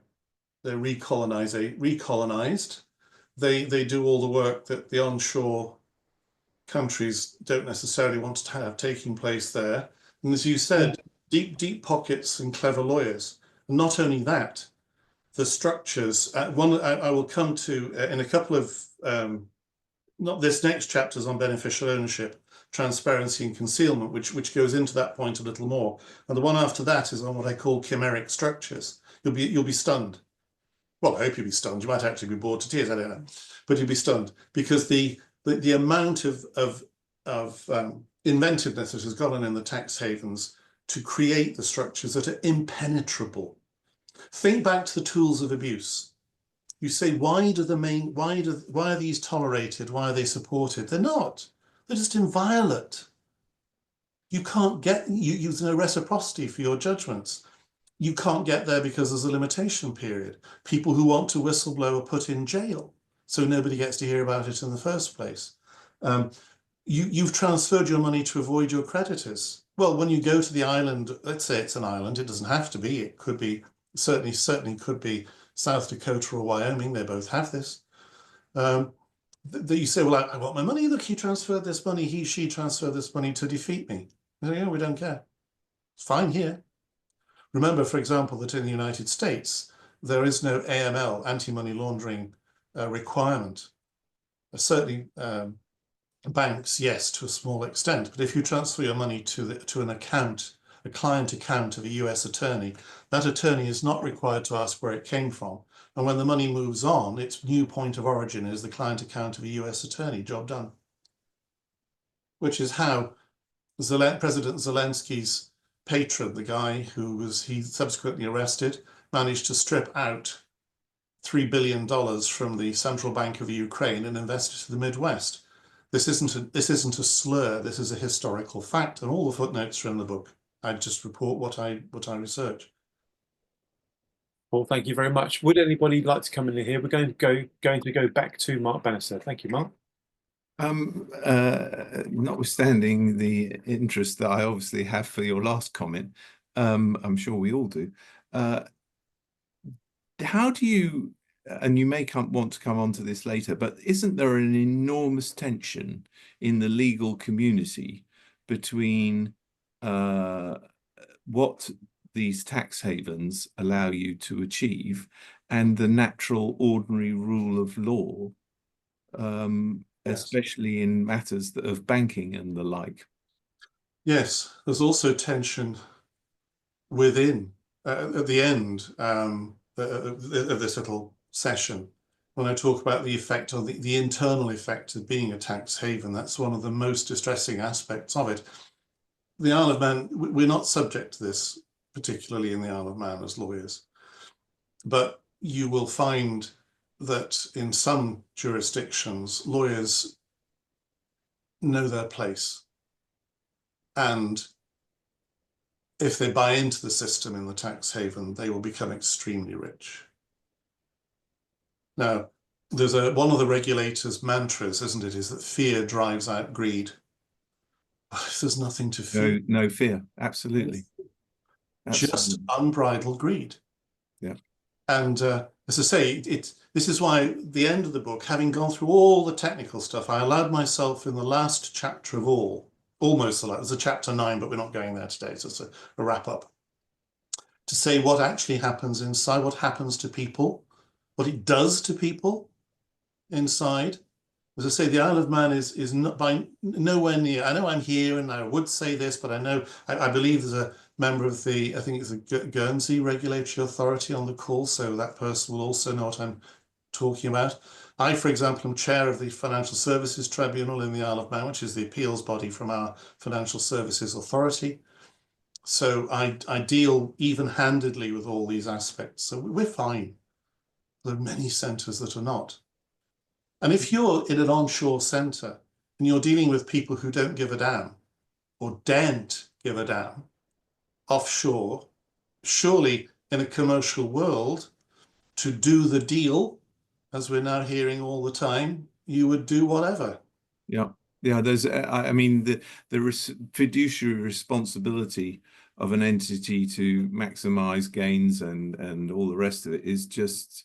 They're recolonized. They do all the work that the onshore countries don't necessarily want to have taking place there. And as you said, deep pockets and clever lawyers. And not only that, the structures. I will come to in a couple of not this next chapter is on beneficial ownership, transparency and concealment, which goes into that point a little more. And the one after that is on what I call chimeric structures. You'll be stunned. Well, I hope you'll be stunned. You might actually be bored to tears. I don't know, but you'll be stunned because the amount of inventiveness that has gone on in the tax havens to create the structures that are impenetrable. Think back to the tools of abuse. You say, why are these tolerated? Why are they supported? They're not. They're just inviolate. You can't get, there's no reciprocity for your judgments. You can't get there because there's a limitation period. People who want to whistleblow are put in jail, so nobody gets to hear about it in the first place. You've transferred your money to avoid your creditors. Well, when you go to the island, let's say it's an island, it doesn't have to be, it could be, certainly could be South Dakota or Wyoming, they both have this. You say, well, I want my money. Look, he transferred this money, she transferred this money to defeat me. You know, we don't care. It's fine here. Remember, for example, that in the United States, there is no AML, anti-money laundering requirement. Certainly banks, yes, to a small extent, but if you transfer your money to an account, a client account of a US attorney, that attorney is not required to ask where it came from. And when the money moves on, its new point of origin is the client account of a US attorney, job done. Which is how President Zelensky's patron, the guy he subsequently arrested, managed to strip out $3 billion from the Central Bank of Ukraine and invest it to the Midwest. This isn't a slur, this is a historical fact, and all the footnotes are in the book. I just report what I research. Well, thank you very much. Would anybody like to come in here? We're going to go back to Mark Bannister. Thank you, Mark. Notwithstanding the interest that I obviously have for your last comment, I'm sure we all do. How do you, and you may want to come on to this later, but isn't there an enormous tension in the legal community between what these tax havens allow you to achieve and the natural ordinary rule of law, yes, especially in matters of banking and the like? Yes, there's also tension within, at the end of this little session, when I talk about the effect of the internal effect of being a tax haven. That's one of the most distressing aspects of it. The Isle of Man, we're not subject to this, particularly in the Isle of Man as lawyers, but you will find that in some jurisdictions, lawyers know their place. And if they buy into the system in the tax haven, they will become extremely rich. Now, there's one of the regulator's mantras, isn't it, is that fear drives out greed. There's nothing to fear. No fear, absolutely. Just unbridled greed. Yeah. And as I say, this is why at the end of the book, having gone through all the technical stuff, I allowed myself in the last chapter of almost the last, there's a chapter 9, but we're not going there today, so it's a wrap up, to say what actually happens inside, what happens to people, what it does to people inside. As I say, the Isle of Man is not by nowhere near. I know I'm here and I would say this, but I believe there's a member of I think it's the Guernsey Regulatory Authority on the call, so that person will also know what I'm talking about. I, for example, am chair of the Financial Services Tribunal in the Isle of Man, which is the appeals body from our Financial Services Authority. So I deal even-handedly with all these aspects. So we're fine. There are many centres that are not. And if you're in an onshore centre and you're dealing with people who don't give a damn or daren't give a damn offshore, surely in a commercial world, to do the deal, as we're now hearing all the time, you would do whatever. Yeah. Yeah, there's, I mean, the fiduciary responsibility of an entity to maximize gains and all the rest of it is just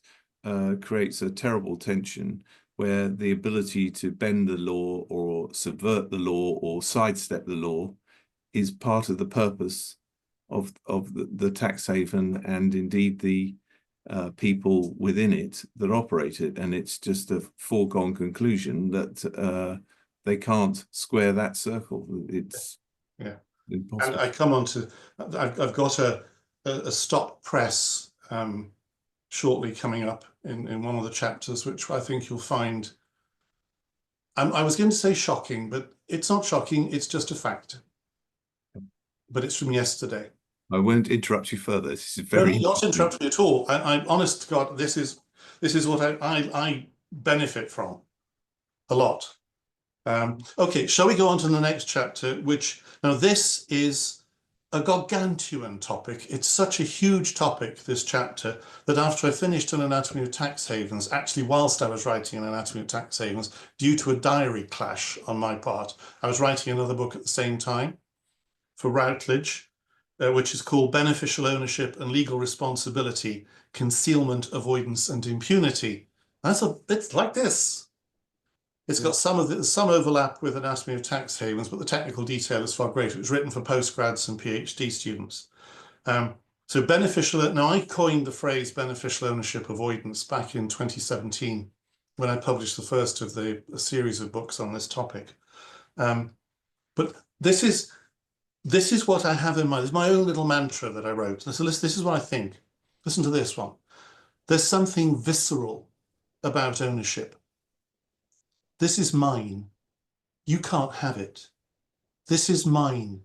creates a terrible tension where the ability to bend the law or subvert the law or sidestep the law is part of the purpose of the tax haven and indeed the people within it that operate it. And it's just a foregone conclusion that they can't square that circle. It's impossible. And I come on to, I've got a stop press shortly coming up in one of the chapters, which I think you'll find, I was going to say shocking, but it's not shocking, it's just a fact. But it's from yesterday. I won't interrupt you further. This is very not interrupt me at all. I'm honest to God, this is what I benefit from a lot. Okay, shall we go on to the next chapter, which now this is a gargantuan topic. It's such a huge topic, this chapter, that after I finished An Anatomy of Tax Havens, actually whilst I was writing An Anatomy of Tax Havens, due to a diary clash on my part, I was writing another book at the same time for Routledge, which is called Beneficial Ownership and Legal Responsibility, Concealment, Avoidance and Impunity. It's like this. It's got some overlap with Anatomy of Tax Havens, but the technical detail is far greater. It was written for postgrads and PhD students. So beneficial, now I coined the phrase beneficial ownership avoidance back in 2017 when I published the first of a series of books on this topic. But this is what I have in mind. It's my own little mantra that I wrote. So this is what I think. Listen to this one. There's something visceral about ownership. This is mine. You can't have it. This is mine.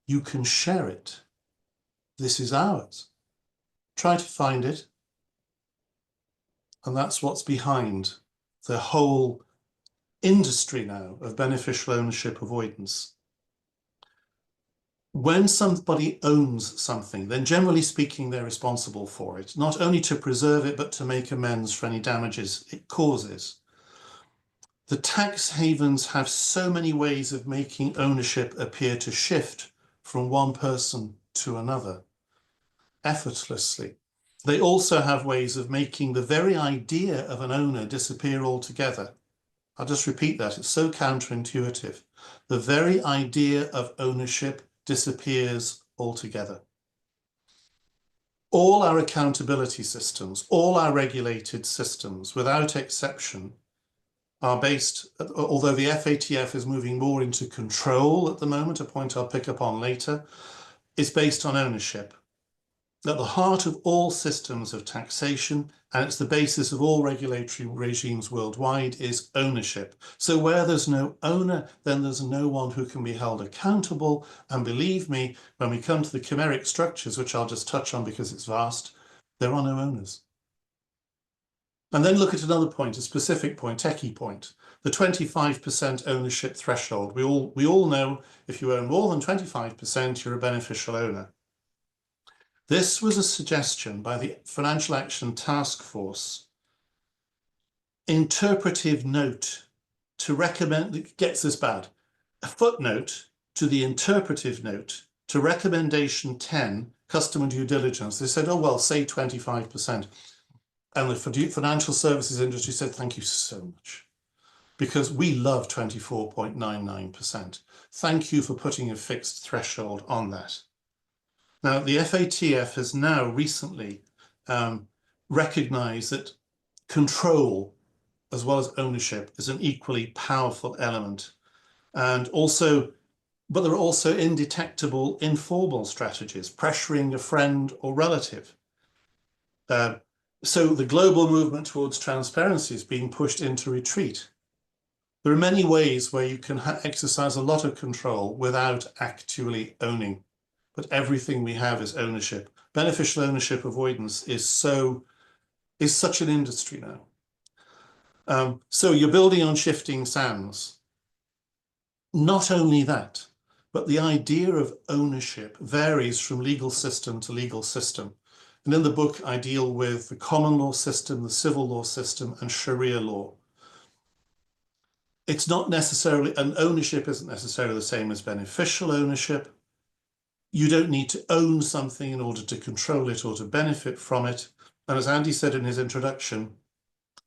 You can share it. This is ours. Try to find it. And that's what's behind the whole industry now of beneficial ownership avoidance. When somebody owns something, then generally speaking, they're responsible for it, not only to preserve it, but to make amends for any damages it causes. The tax havens have so many ways of making ownership appear to shift from one person to another effortlessly. They also have ways of making the very idea of an owner disappear altogether. I'll just repeat that. It's so counterintuitive. The very idea of ownership disappears altogether. All our accountability systems, all our regulated systems, without exception, are based, although the FATF is moving more into control at the moment, a point I'll pick up on later, is based on ownership. At the heart of all systems of taxation, and it's the basis of all regulatory regimes worldwide, is ownership. So where there's no owner, then there's no one who can be held accountable. And believe me, when we come to the chimeric structures, which I'll just touch on because it's vast, there are no owners. And then look at another point, a specific point, techie point, the 25% ownership threshold. We all know if you own more than 25%, you're a beneficial owner. This was a suggestion by the Financial Action Task Force, interpretive note to recommend, it gets this bad, a footnote to the interpretive note to recommendation 10, customer due diligence. They said, oh, well, say 25%. And the financial services industry said, thank you so much, because we love 24.99%. Thank you for putting a fixed threshold on that. Now, the FATF has now recently recognized that control, as well as ownership, is an equally powerful element. And also, but there are also indetectable informal strategies, pressuring a friend or relative. So the global movement towards transparency is being pushed into retreat. There are many ways where you can exercise a lot of control without actually owning. But everything we have is ownership. Beneficial ownership avoidance is such an industry now. So you're building on shifting sands. Not only that, but the idea of ownership varies from legal system to legal system. And in the book, I deal with the common law system, the civil law system, and Sharia law. It's not necessarily, and ownership isn't necessarily the same as beneficial ownership. You don't need to own something in order to control it or to benefit from it. And as Andy said in his introduction,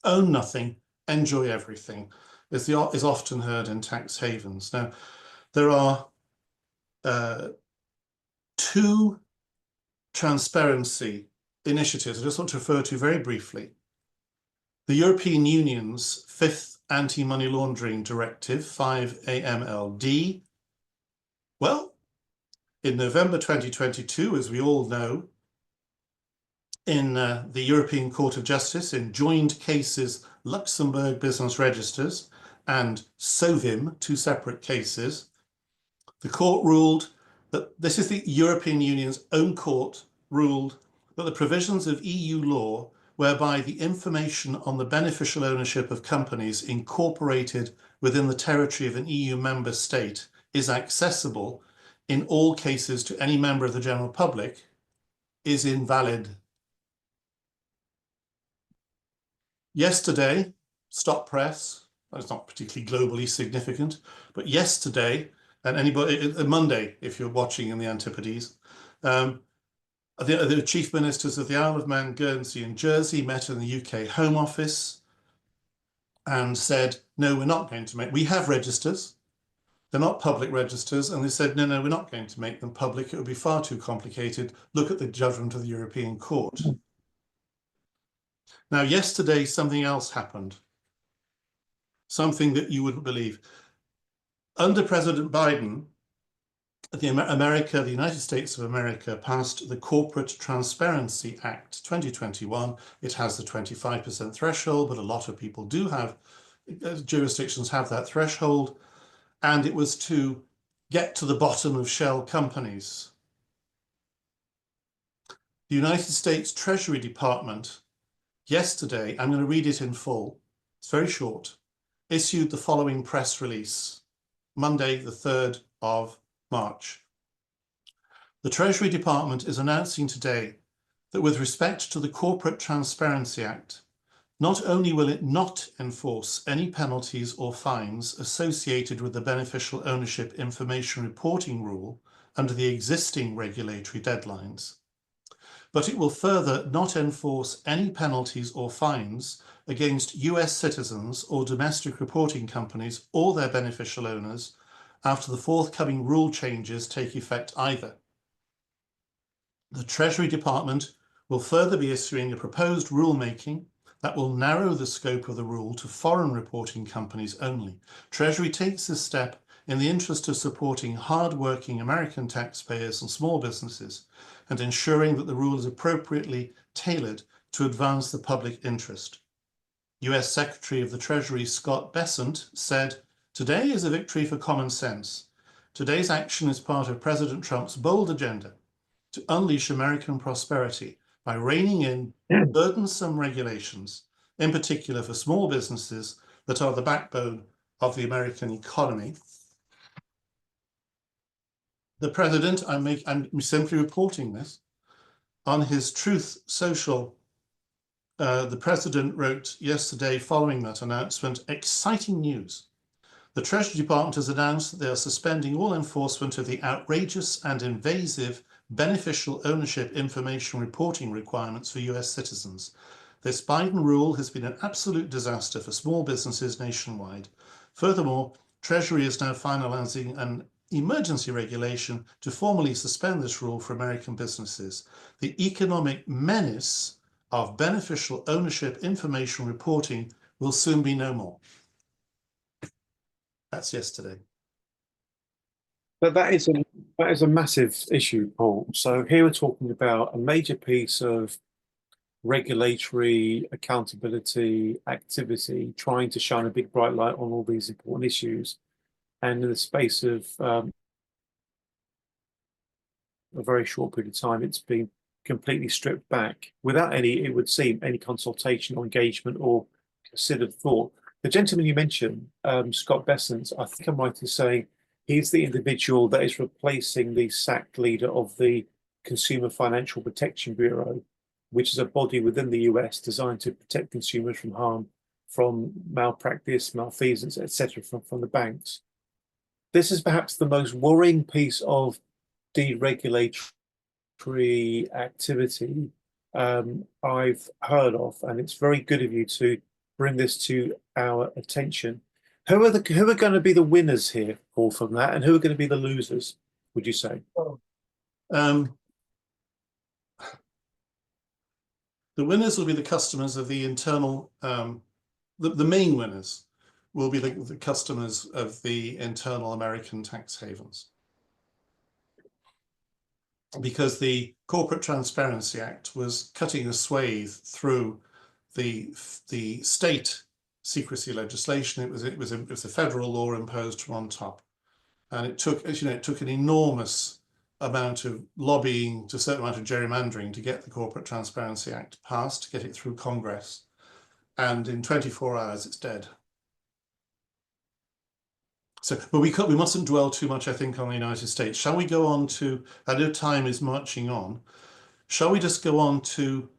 own nothing, enjoy everything is often heard in tax havens. Now, there are two transparency initiatives I just want to refer to very briefly. The European Union's fifth anti-money laundering directive, 5 AMLD. Well, in November 2022, as we all know, in the European Court of Justice, in joined cases Luxembourg Business Registers and Sovim, two separate cases, the court ruled that this is the European Union's own court ruled that the provisions of EU law whereby the information on the beneficial ownership of companies incorporated within the territory of an EU member state is accessible in all cases to any member of the general public is invalid. Yesterday, Stop Press, it's not particularly globally significant, but yesterday, and anybody, Monday, if you're watching in the Antipodes, the chief ministers of the Isle of Man, Guernsey and Jersey met in the UK Home Office and said, no, we're not going to make, we have registers, they're not public registers, and they said, no, we're not going to make them public, it would be far too complicated, look at the judgment of the European Court. Now, yesterday, something else happened, something that you wouldn't believe. Under President Biden, the United States of America passed the Corporate Transparency Act 2021. It has the 25% threshold, but a lot of people do have, jurisdictions have that threshold. And it was to get to the bottom of shell companies. The United States Treasury Department yesterday, I'm going to read it in full, it's very short, issued the following press release, Monday, the 3rd of March. The Treasury Department is announcing today that with respect to the Corporate Transparency Act, not only will it not enforce any penalties or fines associated with the beneficial ownership information reporting rule under the existing regulatory deadlines, but it will further not enforce any penalties or fines against US citizens or domestic reporting companies or their beneficial owners after the forthcoming rule changes take effect either. The Treasury Department will further be issuing a proposed rulemaking that will narrow the scope of the rule to foreign reporting companies only. Treasury takes this step in the interest of supporting hard-working American taxpayers and small businesses and ensuring that the rule is appropriately tailored to advance the public interest. US Secretary of the Treasury Scott Bessent said, "Today is a victory for common sense. Today's action is part of President Trump's bold agenda to unleash American prosperity by reining in burdensome regulations, in particular for small businesses that are the backbone of the American economy." The president, I'm simply reporting this, on his Truth Social, the president wrote yesterday following that announcement, exciting news. The Treasury Department has announced that they are suspending all enforcement of the outrageous and invasive beneficial ownership information reporting requirements for US citizens. This Biden rule has been an absolute disaster for small businesses nationwide. Furthermore, Treasury is now finalizing an emergency regulation to formally suspend this rule for American businesses. The economic menace of beneficial ownership information reporting will soon be no more. That's yesterday. But that is a massive issue, Paul. So here we're talking about a major piece of regulatory accountability activity, trying to shine a big bright light on all these important issues. And in the space of a very short period of time, it's been completely stripped back without any, it would seem, any consultation or engagement or considered thought. The gentleman you mentioned, Scott Bessent, I think I'm right in saying he's the individual that is replacing the sacked leader of the Consumer Financial Protection Bureau, which is a body within the US designed to protect consumers from harm from malpractice, malfeasance, etc., from the banks. This is perhaps the most worrying piece of deregulatory activity I've heard of, and it's very good of you to bring this to our attention. Who are going to be the winners here, Paul, from that, and who are going to be the losers, would you say? The winners will be the customers of the internal, the main winners will be the customers of the internal American tax havens. Because the Corporate Transparency Act was cutting a swathe through the state secrecy legislation. It was a federal law imposed from on top, and it took, as you know, it took an enormous amount of lobbying, to a certain amount of gerrymandering to get the Corporate Transparency Act passed, to get it through Congress, and in 24 hours it's dead. So, but we mustn't dwell too much, I think, on the United States. Shall we go on to, I know time is marching on, shall we just go on to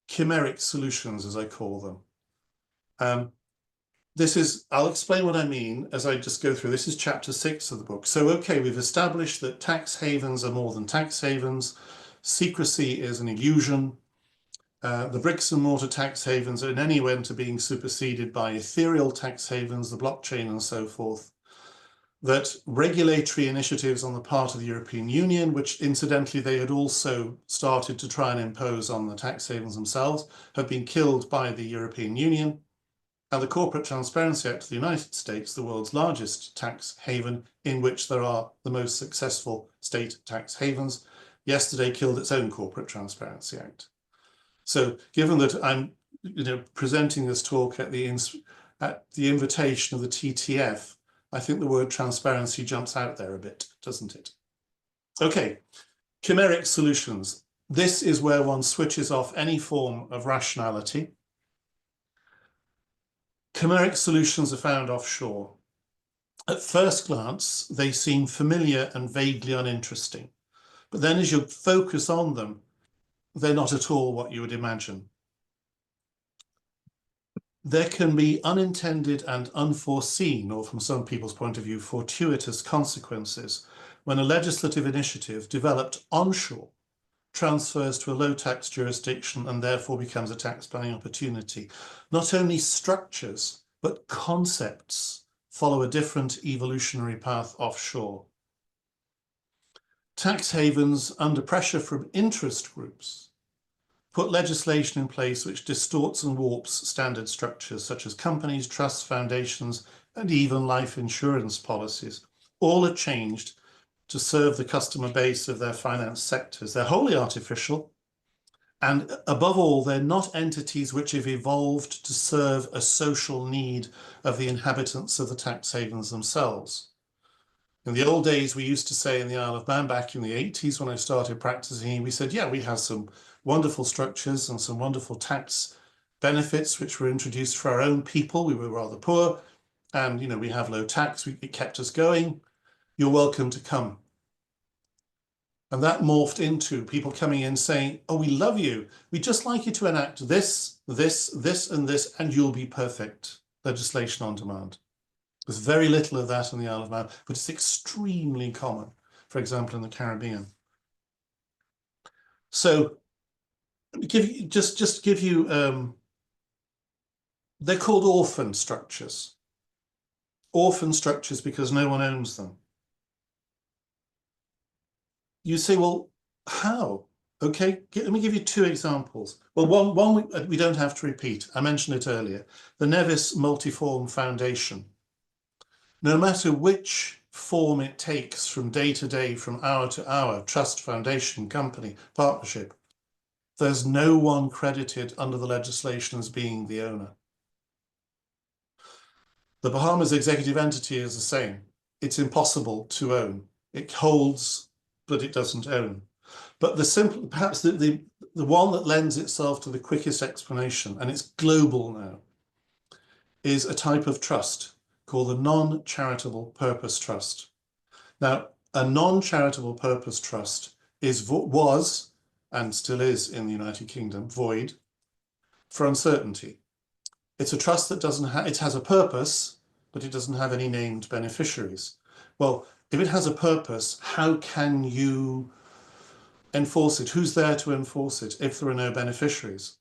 chimeric solutions, as I call them? This is, I'll explain what I mean as I just go through. This is chapter 6 of the book. So, okay, we've established that tax havens are more than tax havens. Secrecy is an illusion. The bricks and mortar tax havens are in any way to being superseded by ethereal tax havens, the blockchain and so forth. That regulatory initiatives on the part of the European Union, which incidentally they had also started to try and impose on the tax havens themselves, have been killed by the European Union. And the Corporate Transparency Act of the United States, the world's largest tax haven, in which there are the most successful state tax havens, yesterday killed its own Corporate Transparency Act. So given that I'm presenting this talk at the invitation of the TTF, I think the word transparency jumps out there a bit, doesn't it? Okay, chimeric solutions. This is where one switches off any form of rationality. Chimeric solutions are found offshore. At first glance, they seem familiar and vaguely uninteresting. But then as you focus on them, they're not at all what you would imagine. There can be unintended and unforeseen, or from some people's point of view, fortuitous consequences when a legislative initiative developed onshore transfers to a low tax jurisdiction and therefore becomes a tax planning opportunity. Not only structures, but concepts follow a different evolutionary path offshore. Tax havens, under pressure from interest groups, put legislation in place which distorts and warps standard structures such as companies, trusts, foundations, and even life insurance policies. All are changed to serve the customer base of their finance sectors. They're wholly artificial, and above all, they're not entities which have evolved to serve a social need of the inhabitants of the tax havens themselves. In the old days, we used to say in the Isle of Man back in the 80s when I started practicing, we said, yeah, we have some wonderful structures and some wonderful tax benefits which were introduced for our own people. We were rather poor, and we have low tax. It kept us going. You're welcome to come. And that morphed into people coming in saying, oh, we love you. We'd just like you to enact this, this, this, and this, and you'll be perfect. Legislation on demand. There's very little of that in the Isle of Man, but it's extremely common, for example, in the Caribbean. So give you, they're called orphan structures. Orphan structures because no one owns them. You say, well, how? Okay, let me give you two examples. Well, one we don't have to repeat. I mentioned it earlier. The Nevis Multiform Foundation. No matter which form it takes from day to day, from hour to hour, trust, foundation, company, partnership, there's no one credited under the legislation as being the owner. The Bahamas executive entity is the same. It's impossible to own. It holds, but it doesn't own. But perhaps the one that lends itself to the quickest explanation, and it's global now, is a type of trust called the non-charitable purpose trust. Now, a non-charitable purpose trust was, and still is in the United Kingdom, void for uncertainty. It's a trust that it has a purpose, but it doesn't have any named beneficiaries. Well, if it has a purpose, how can you enforce it? Who's there to enforce it if there are no beneficiaries?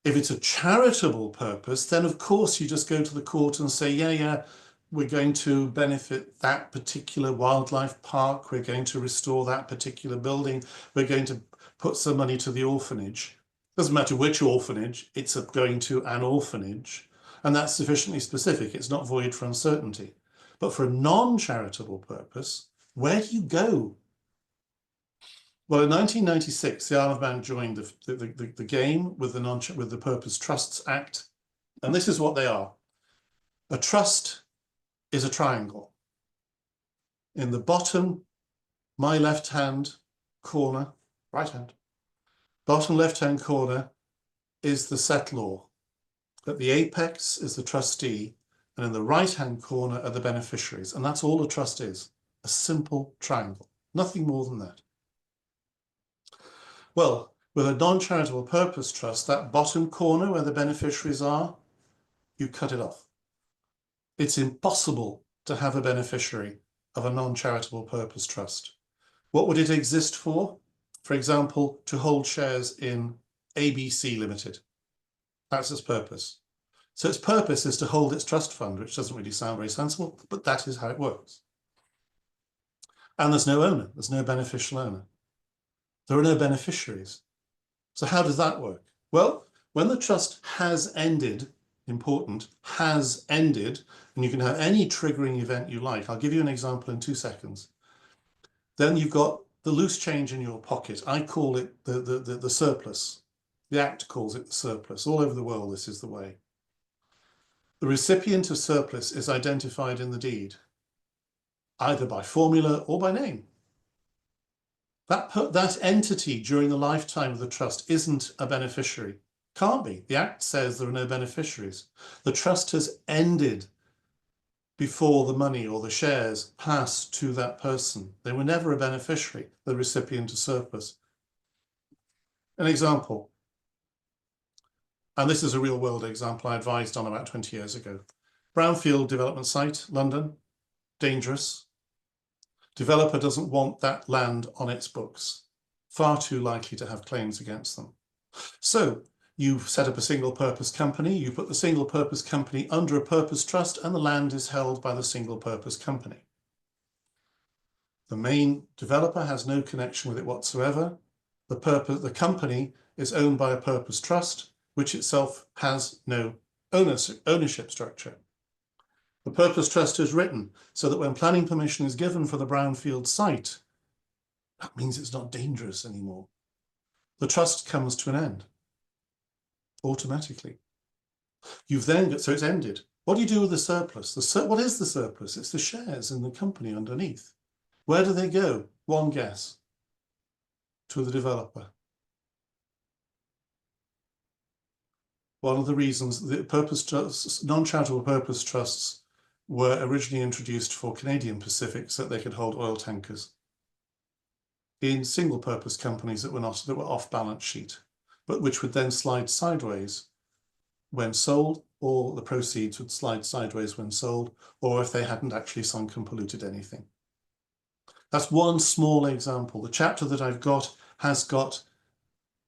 If it's a charitable purpose, then of course you just go to the court and say, yeah, we're going to benefit that particular wildlife park, we're going to restore that particular building, we're going to put some money to the orphanage. Doesn't matter which orphanage, it's going to an orphanage, and that's sufficiently specific. It's not void for uncertainty. But for a non-charitable purpose, where do you go? Well, in 1996, the Isle of Man joined the game with the Purpose Trusts Act, and this is what they are. A trust is a triangle. In the bottom, my left-hand corner, right-hand, bottom left-hand corner is the settlor. At the apex is the trustee, and in the right-hand corner are the beneficiaries. And that's all a trust is, a simple triangle, nothing more than that. Well, with a non-charitable purpose trust, that bottom corner where the beneficiaries are, you cut it off. It's impossible to have a beneficiary of a non-charitable purpose trust. What would it exist for? For example, to hold shares in ABC Limited. That's its purpose. So its purpose is to hold its trust fund, which doesn't really sound very sensible, but that is how it works. And there's no owner, there's no beneficial owner. There are no beneficiaries. So how does that work? Well, when the trust has ended, important, has ended, and you can have any triggering event you like. I'll give you an example in 2 seconds. Then you've got the loose change in your pocket. I call it the surplus. The Act calls it the surplus. All over the world, this is the way. The recipient of surplus is identified in the deed, either by formula or by name. That entity during the lifetime of the trust isn't a beneficiary. Can't be. The Act says there are no beneficiaries. The trust has ended before the money or the shares pass to that person. They were never a beneficiary, the recipient of surplus. An example, and this is a real world example I advised on about 20 years ago. Brownfield development site, London, dangerous. Developer doesn't want that land on its books. Far too likely to have claims against them. So you set up a single purpose company, you put the single purpose company under a purpose trust, and the land is held by the single purpose company. The main developer has no connection with it whatsoever. The company is owned by a purpose trust, which itself has no ownership structure. The purpose trust is written so that when planning permission is given for the brownfield site, that means it's not dangerous anymore. The trust comes to an end automatically. You've then got, so it's ended. What do you do with the surplus? What is the surplus? It's the shares in the company underneath. Where do they go? One guess. To the developer. One of the reasons the purpose trusts, non-charitable purpose trusts, were originally introduced for Canadian Pacific so that they could hold oil tankers in single purpose companies that were off balance sheet, but which would then slide sideways when sold, or the proceeds would slide sideways when sold, or if they hadn't actually sunk and polluted anything. That's one small example. The chapter that I've got has got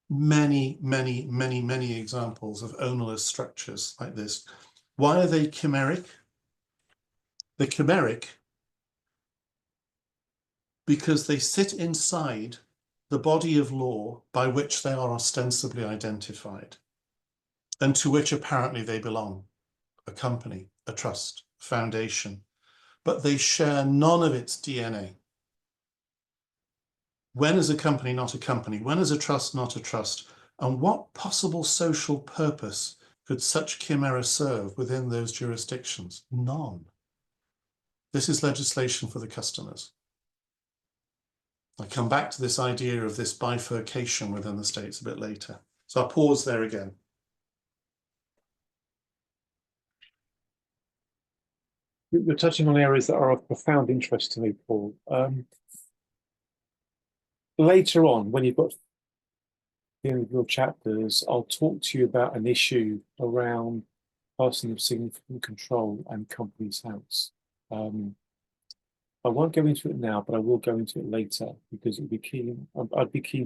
many, many, many, many examples of ownerless structures like this. Why are they chimeric? They're chimeric because they sit inside the body of law by which they are ostensibly identified and to which apparently they belong, a company, a trust, a foundation, but they share none of its DNA. When is a company not a company? When is a trust not a trust? And what possible social purpose could such chimera serve within those jurisdictions? None. This is legislation for the customers. I'll come back to this idea of this bifurcation within the states a bit later. So I'll pause there again. You're touching on areas that are of profound interest to me, Paul. Later on, when you've got the end of your chapters, I'll talk to you about an issue around person of significant control and Companies House. I won't go into it now, but I will go into it later because I'd be keen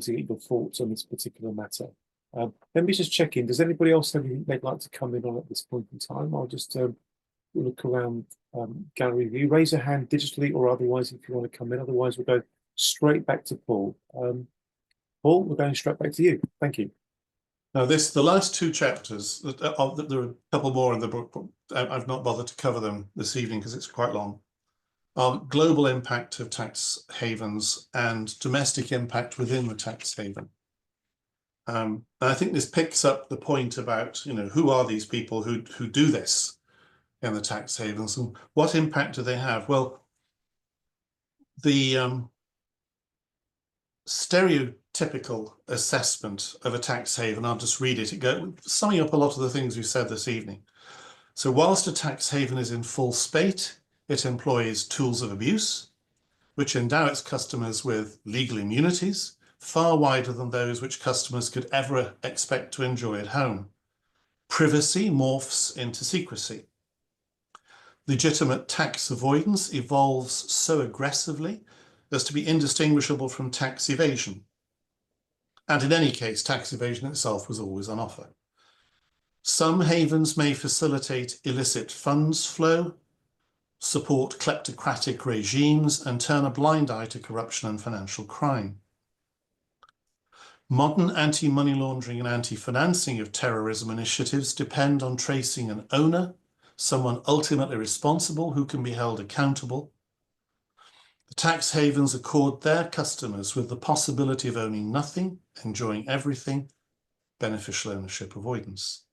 to get your thoughts on this particular matter. Let me just check in. Does anybody else have anything they'd like to come in on at this point in time? I'll just look around gallery view. Raise a hand digitally or otherwise if you want to come in. Otherwise, we'll go straight back to Paul. Paul, we're going straight back to you. Thank you. Now, the last two chapters, there are a couple more in the book, but I've not bothered to cover them this evening because it's quite long. Global impact of tax havens and domestic impact within the tax haven. And I think this picks up the point about, who are these people who do this in the tax havens and what impact do they have? Well, the stereotypical assessment of a tax haven, I'll just read it, summing up a lot of the things we said this evening. So whilst a tax haven is in full spate, it employs tools of abuse, which endow its customers with legal immunities, far wider than those which customers could ever expect to enjoy at home. Privacy morphs into secrecy. Legitimate tax avoidance evolves so aggressively as to be indistinguishable from tax evasion. And in any case, tax evasion itself was always on offer. Some havens may facilitate illicit funds flow, support kleptocratic regimes, and turn a blind eye to corruption and financial crime. Modern anti-money laundering and anti-financing of terrorism initiatives depend on tracing an owner, someone ultimately responsible who can be held accountable. The tax havens accord their customers with the possibility of owning nothing, enjoying everything, beneficial ownership avoidance.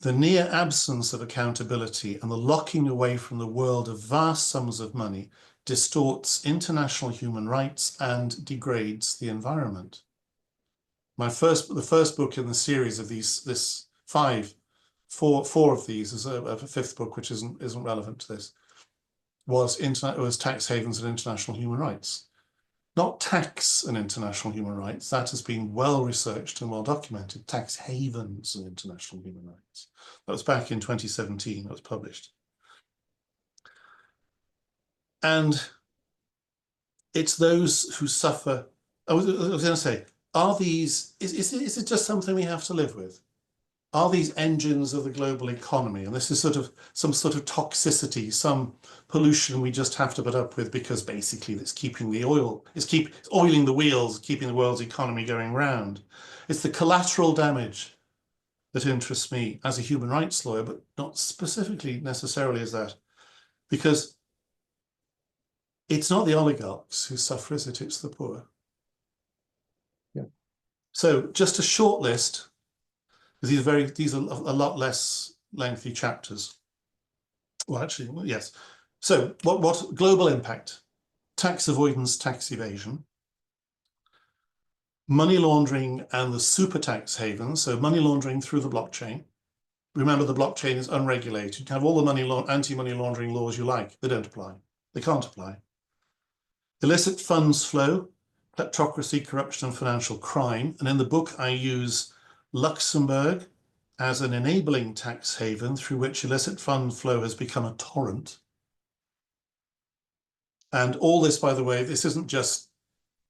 The near absence of accountability and the locking away from the world of vast sums of money distorts international human rights and degrades the environment. The first book in the series of four of these is a fifth book which isn't relevant to this, was Tax Havens and International Human Rights. Not tax and international human rights, that has been well researched and well documented. Tax havens and international human rights. That was back in 2017, that was published. And it's those who suffer. I was going to say, is it just something we have to live with? Are these engines of the global economy? And this is some sort of toxicity, some pollution we just have to put up with because basically it's keeping the oil, it's oiling the wheels, keeping the world's economy going round. It's the collateral damage that interests me as a human rights lawyer, but not specifically necessarily as that, because it's not the oligarchs who suffer, is it? It's the poor. Yeah. So just a short list. These are a lot less lengthy chapters. Well, actually, yes. So what global impact? Tax avoidance, tax evasion, money laundering and the super tax havens. So money laundering through the blockchain. Remember, the blockchain is unregulated. You can have all the anti-money laundering laws you like. They don't apply. They can't apply. Illicit funds flow, kleptocracy, corruption, and financial crime. And in the book, I use Luxembourg as an enabling tax haven through which illicit fund flow has become a torrent. And all this, by the way, this isn't just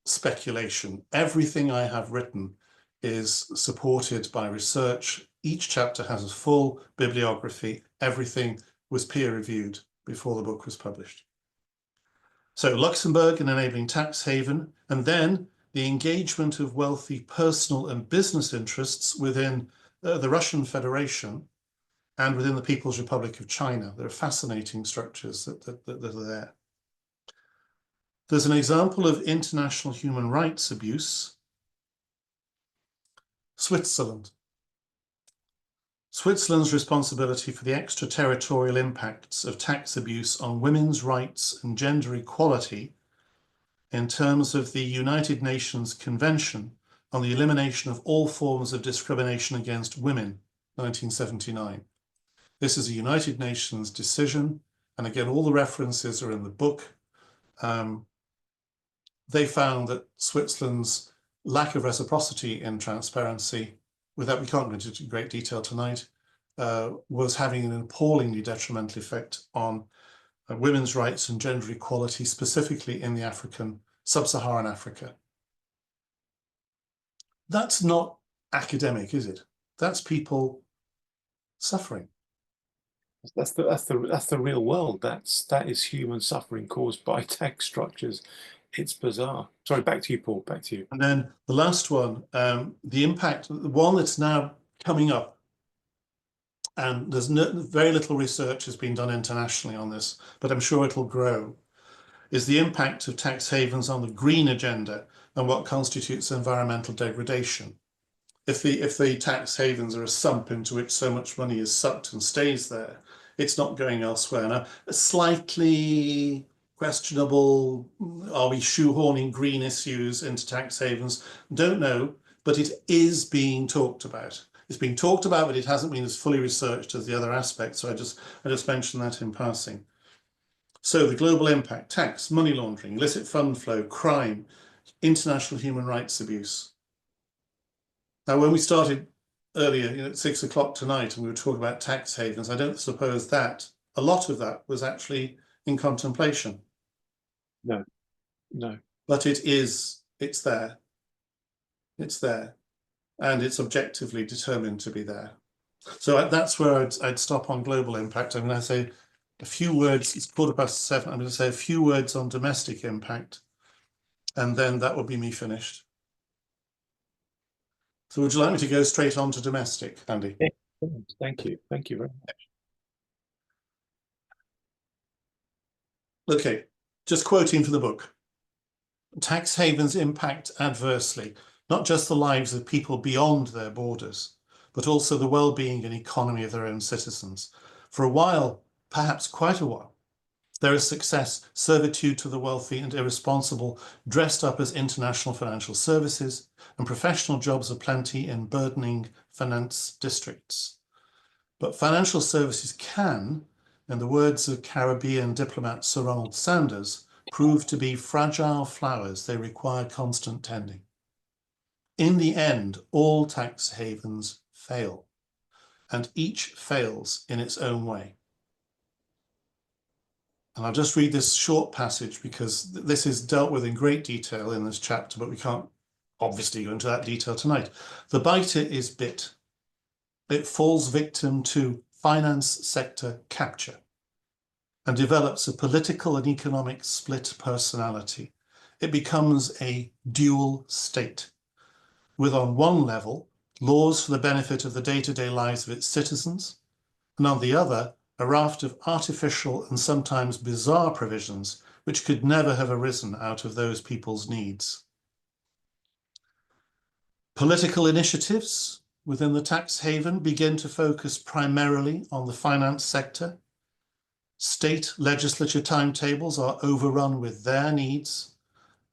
speculation. Everything I have written is supported by research. Each chapter has a full bibliography. Everything was peer-reviewed before the book was published. So Luxembourg, an enabling tax haven, and then the engagement of wealthy personal and business interests within the Russian Federation and within the People's Republic of China. There are fascinating structures that are there. There's an example of international human rights abuse. Switzerland. Switzerland's responsibility for the extraterritorial impacts of tax abuse on women's rights and gender equality in terms of the United Nations Convention on the Elimination of All Forms of Discrimination Against Women, 1979. This is a United Nations decision, and again, all the references are in the book. They found that Switzerland's lack of reciprocity in transparency, without, we can't go into great detail tonight, was having an appallingly detrimental effect on women's rights and gender equality, specifically in the sub-Saharan Africa. That's not academic, is it? That's people suffering. That's the real world. That is human suffering caused by tax structures. It's bizarre. Sorry, back to you, Paul. Back to you. And then the last one, the impact, the one that's now coming up, and there's very little research has been done internationally on this, but I'm sure it'll grow, is the impact of tax havens on the green agenda and what constitutes environmental degradation. If the tax havens are a sump into which so much money is sucked and stays there, it's not going elsewhere. Now, a slightly questionable, are we shoehorning green issues into tax havens? Don't know, but it is being talked about. It's being talked about, but it hasn't been as fully researched as the other aspects. So I just mentioned that in passing. So the global impact: tax, money laundering, illicit fund flow, crime, international human rights abuse. Now, when we started earlier, at 6 o'clock tonight, and we were talking about tax havens, I don't suppose that a lot of that was actually in contemplation. No. But it's there. It's there. And it's objectively determined to be there. So that's where I'd stop on global impact. I'm going to say a few words. It's 7:15. I'm going to say a few words on domestic impact, and then that will be me finished. So would you like me to go straight on to domestic, Andy? Thank you. Thank you very much. Okay, just quoting from the book. Tax havens impact adversely, not just the lives of people beyond their borders, but also the well-being and economy of their own citizens. For a while, perhaps quite a while, there is success, servitude to the wealthy and irresponsible, dressed up as international financial services, and professional jobs aplenty in burdening finance districts. But financial services can, in the words of Caribbean diplomat Sir Ronald Sanders, prove to be fragile flowers. They require constant tending. In the end, all tax havens fail, and each fails in its own way. And I'll just read this short passage because this is dealt with in great detail in this chapter, but we can't obviously go into that detail tonight. The biter is bit. It falls victim to finance sector capture and develops a political and economic split personality. It becomes a dual state, with on one level, laws for the benefit of the day-to-day lives of its citizens, and on the other, a raft of artificial and sometimes bizarre provisions which could never have arisen out of those people's needs. Political initiatives within the tax haven begin to focus primarily on the finance sector. State legislature timetables are overrun with their needs,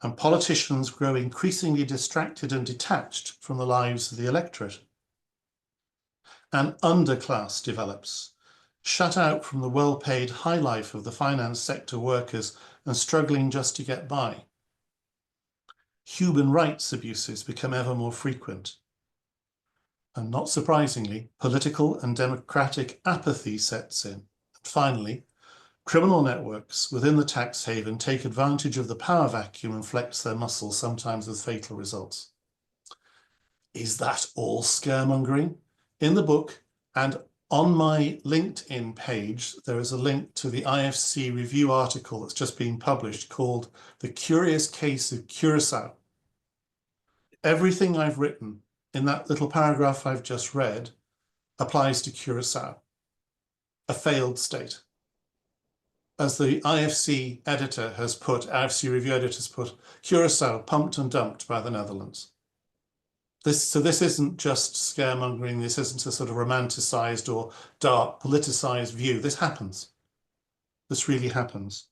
and politicians grow increasingly distracted and detached from the lives of the electorate. An underclass develops, shut out from the well-paid high life of the finance sector workers and struggling just to get by. Human rights abuses become ever more frequent. And not surprisingly, political and democratic apathy sets in. And finally, criminal networks within the tax haven take advantage of the power vacuum and flex their muscles, sometimes with fatal results. Is that all scaremongering? In the book and on my LinkedIn page, there is a link to the IFC review article that's just been published called The Curious Case of Curacao. Everything I've written in that little paragraph I've just read applies to Curacao, a failed state. As the IFC editor has put, IFC review editor has put, Curacao pumped and dumped by the Netherlands. So this isn't just scaremongering, this isn't a sort of romanticized or dark politicized view. This happens. This really happens.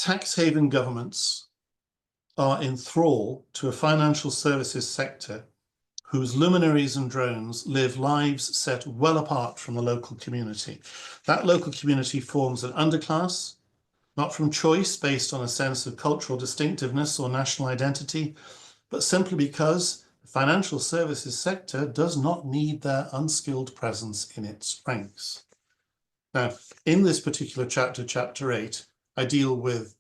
tax haven governments are in thrall to a financial services sector whose luminaries and drones live lives set well apart from the local community. That local community forms an underclass, not from choice based on a sense of cultural distinctiveness or national identity, but simply because the financial services sector does not need their unskilled presence in its ranks. Now, in this particular chapter, chapter 8, I deal with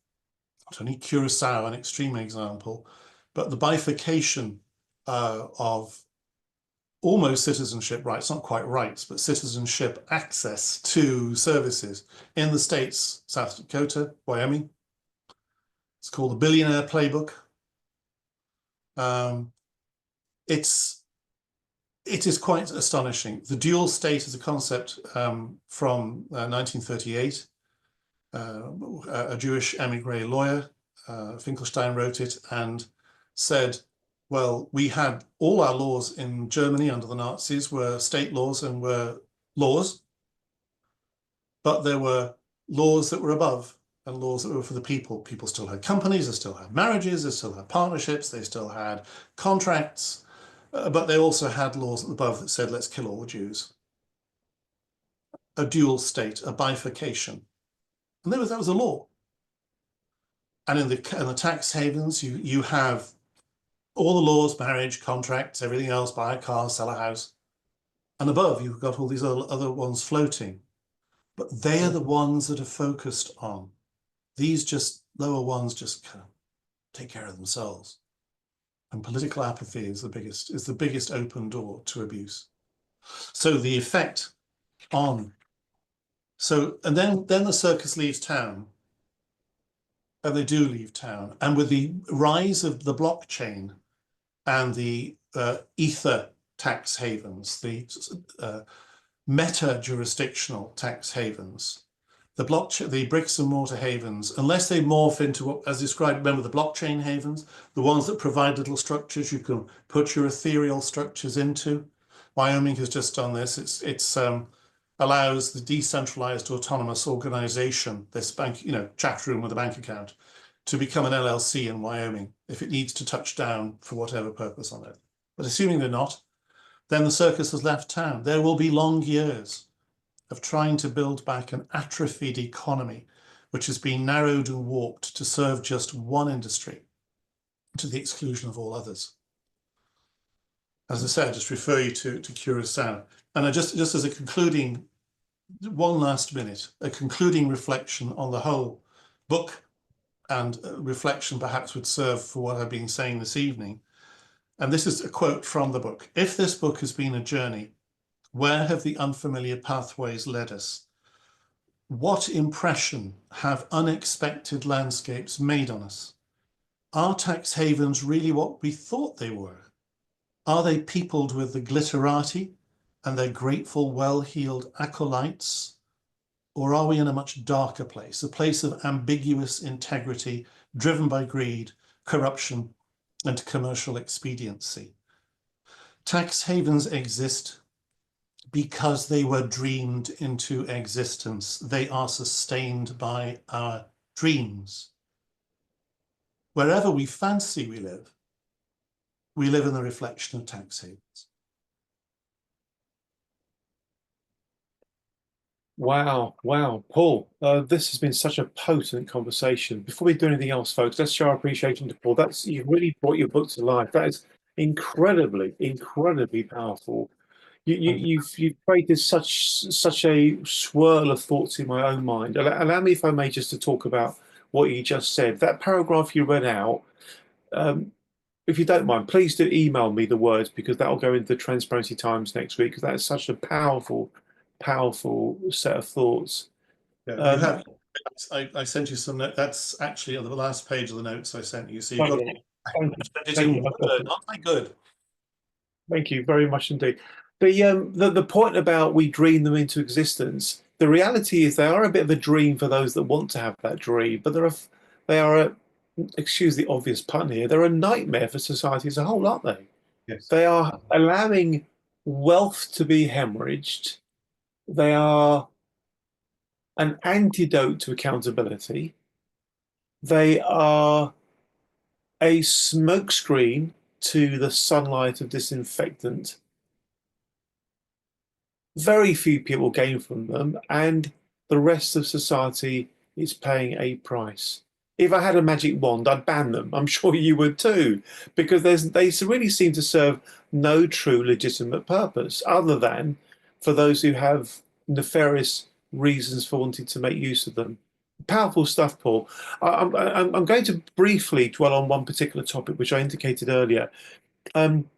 not only Curacao, an extreme example, but the bifurcation of almost citizenship rights, not quite rights, but citizenship access to services in the states, South Dakota, Wyoming. It's called the Billionaire Playbook. It is quite astonishing. The dual state is a concept from 1938. A Jewish emigre lawyer, Finkelstein, wrote it and said, well, we had all our laws in Germany under the Nazis were state laws and were laws, but there were laws that were above and laws that were for the people. People still had companies, they still had marriages, they still had partnerships, they still had contracts, but they also had laws above that said, let's kill all the Jews. A dual state, a bifurcation. And that was a law. And in the tax havens, you have all the laws, marriage, contracts, everything else, buy a car, sell a house. And above, you've got all these other ones floating. But they are the ones that are focused on. These just lower ones just kind of take care of themselves. And political apathy is the biggest open door to abuse. So the effect on, and then the circus leaves town. And they do leave town. And with the rise of the blockchain and the ether tax havens, the meta-jurisdictional tax havens, the bricks and mortar havens, unless they morph into what, as described, remember the blockchain havens, the ones that provide little structures you can put your ethereal structures into. Wyoming has just done this. It's allows the decentralized autonomous organization, this bank, chat room with a bank account, to become an LLC in Wyoming if it needs to touch down for whatever purpose on it. But assuming they're not, then the circus has left town. There will be long years of trying to build back an atrophied economy, which has been narrowed and warped to serve just one industry to the exclusion of all others. As I said, just refer you to Curacao. And just as a concluding, one last minute, a concluding reflection on the whole book, and reflection perhaps would serve for what I've been saying this evening. And this is a quote from the book. If this book has been a journey, where have the unfamiliar pathways led us? What impression have unexpected landscapes made on us? Are tax havens really what we thought they were? Are they peopled with the glitterati and their grateful, well-heeled acolytes? Or are we in a much darker place, a place of ambiguous integrity, driven by greed, corruption, and commercial expediency? Tax havens exist because they were dreamed into existence. They are sustained by our dreams. Wherever we fancy we live in the reflection of tax havens. Wow, Paul, this has been such a potent conversation. Before we do anything else, folks, let's show our appreciation to Paul. You've really brought your book to life. That is incredibly powerful. You've created such a swirl of thoughts in my own mind. Allow me, if I may, just to talk about what you just said. That paragraph you read out, if you don't mind, please do email me the words, because that will go into the Transparency Times next week, because that is such a powerful set of thoughts. Yeah, I sent you some notes. That's actually on the last page of the notes I sent you. So you've got not my good. Thank you very much indeed. The point about we dream them into existence, the reality is they are a bit of a dream for those that want to have that dream, but they are excuse the obvious pun here, they're a nightmare for society as a whole, aren't they? Yes. They are allowing wealth to be hemorrhaged. They are an antidote to accountability. They are a smokescreen to the sunlight of disinfectant. Very few people gain from them, and the rest of society is paying a price. If I had a magic wand, I'd ban them. I'm sure you would too, because they really seem to serve no true legitimate purpose other than for those who have nefarious reasons for wanting to make use of them. Powerful stuff, Paul. I'm going to briefly dwell on one particular topic, which I indicated earlier. Um,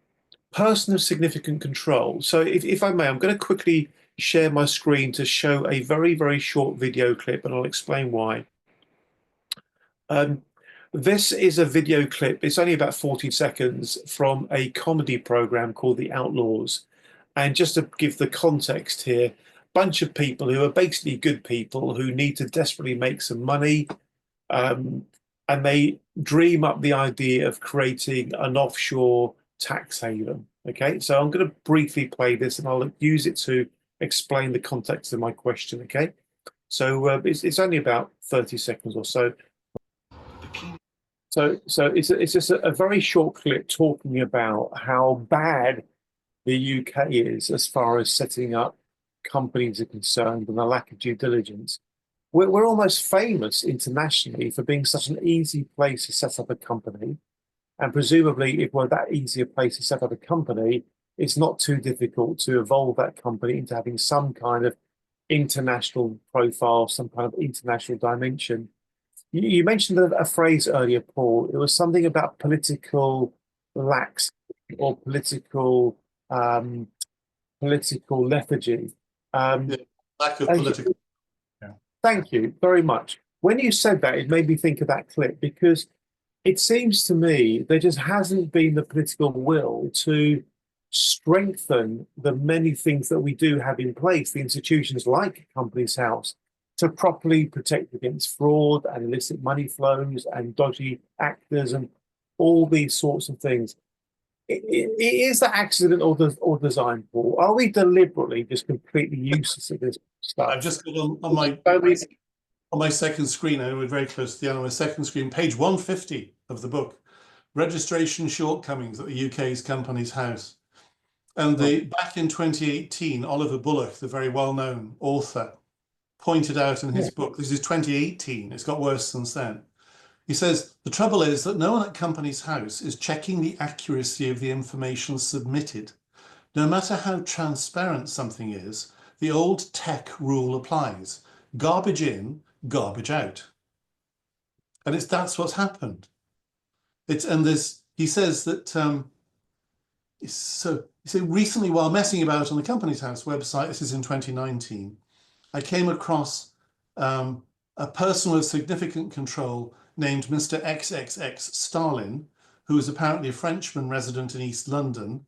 Person of significant control. So if I may, I'm going to quickly share my screen to show a very, very short video clip, and I'll explain why. This is a video clip. It's only about 40 seconds from a comedy program called The Outlaws. And just to give the context here, bunch of people who are basically good people who need to desperately make some money, and they dream up the idea of creating an offshore tax haven. Okay, so I'm going to briefly play this and I'll use it to explain the context of my question. Okay, so it's only about 30 seconds or so. So it's just a very short clip talking about how bad the UK is as far as setting up companies are concerned and the lack of due diligence. We're almost famous internationally for being such an easy place to set up a company. And presumably, if we're that easy a place to set up a company, it's not too difficult to evolve that company into having some kind of international profile, some kind of international dimension. You mentioned a phrase earlier, Paul. It was something about political lax or political lethargy. Yeah, lack of and political. Yeah. Thank you very much. When you said that, it made me think of that clip because it seems to me there just hasn't been the political will to strengthen the many things that we do have in place, the institutions like Companies House, to properly protect against fraud and illicit money flows and dodgy actors and all these sorts of things. Is that accident or design, Paul? Are we deliberately just completely useless at this stuff? I've just got on my second screen, and we're very close to the end, on my second screen, page 150 of the book, Registration Shortcomings at the UK's Companies House. And back in 2018, Oliver Bullock, the very well-known author, pointed out in his book, this is 2018, it's got worse since then. He says, the trouble is that no one at Companies House is checking the accuracy of the information submitted. No matter how transparent something is, the old tech rule applies. Garbage in, garbage out. And that's what's happened. He says that so recently, while messing about on the Companies House website, this is in 2019, I came across a person with significant control named Mr. XXX Stalin, who is apparently a Frenchman resident in East London.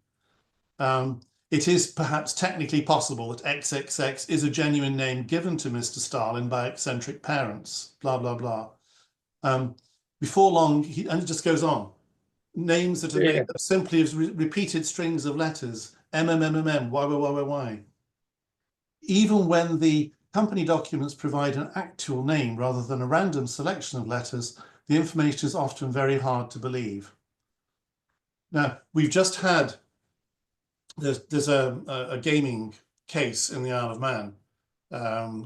It is perhaps technically possible that XXX is a genuine name given to Mr. Stalin by eccentric parents, blah, blah, blah. Before long, and it just goes on. Names that are made up simply of repeated strings of letters, MMMMM, YYYY. Even when the company documents provide an actual name rather than a random selection of letters, the information is often very hard to believe. Now, we've just had, there's a gaming case in the Isle of Man,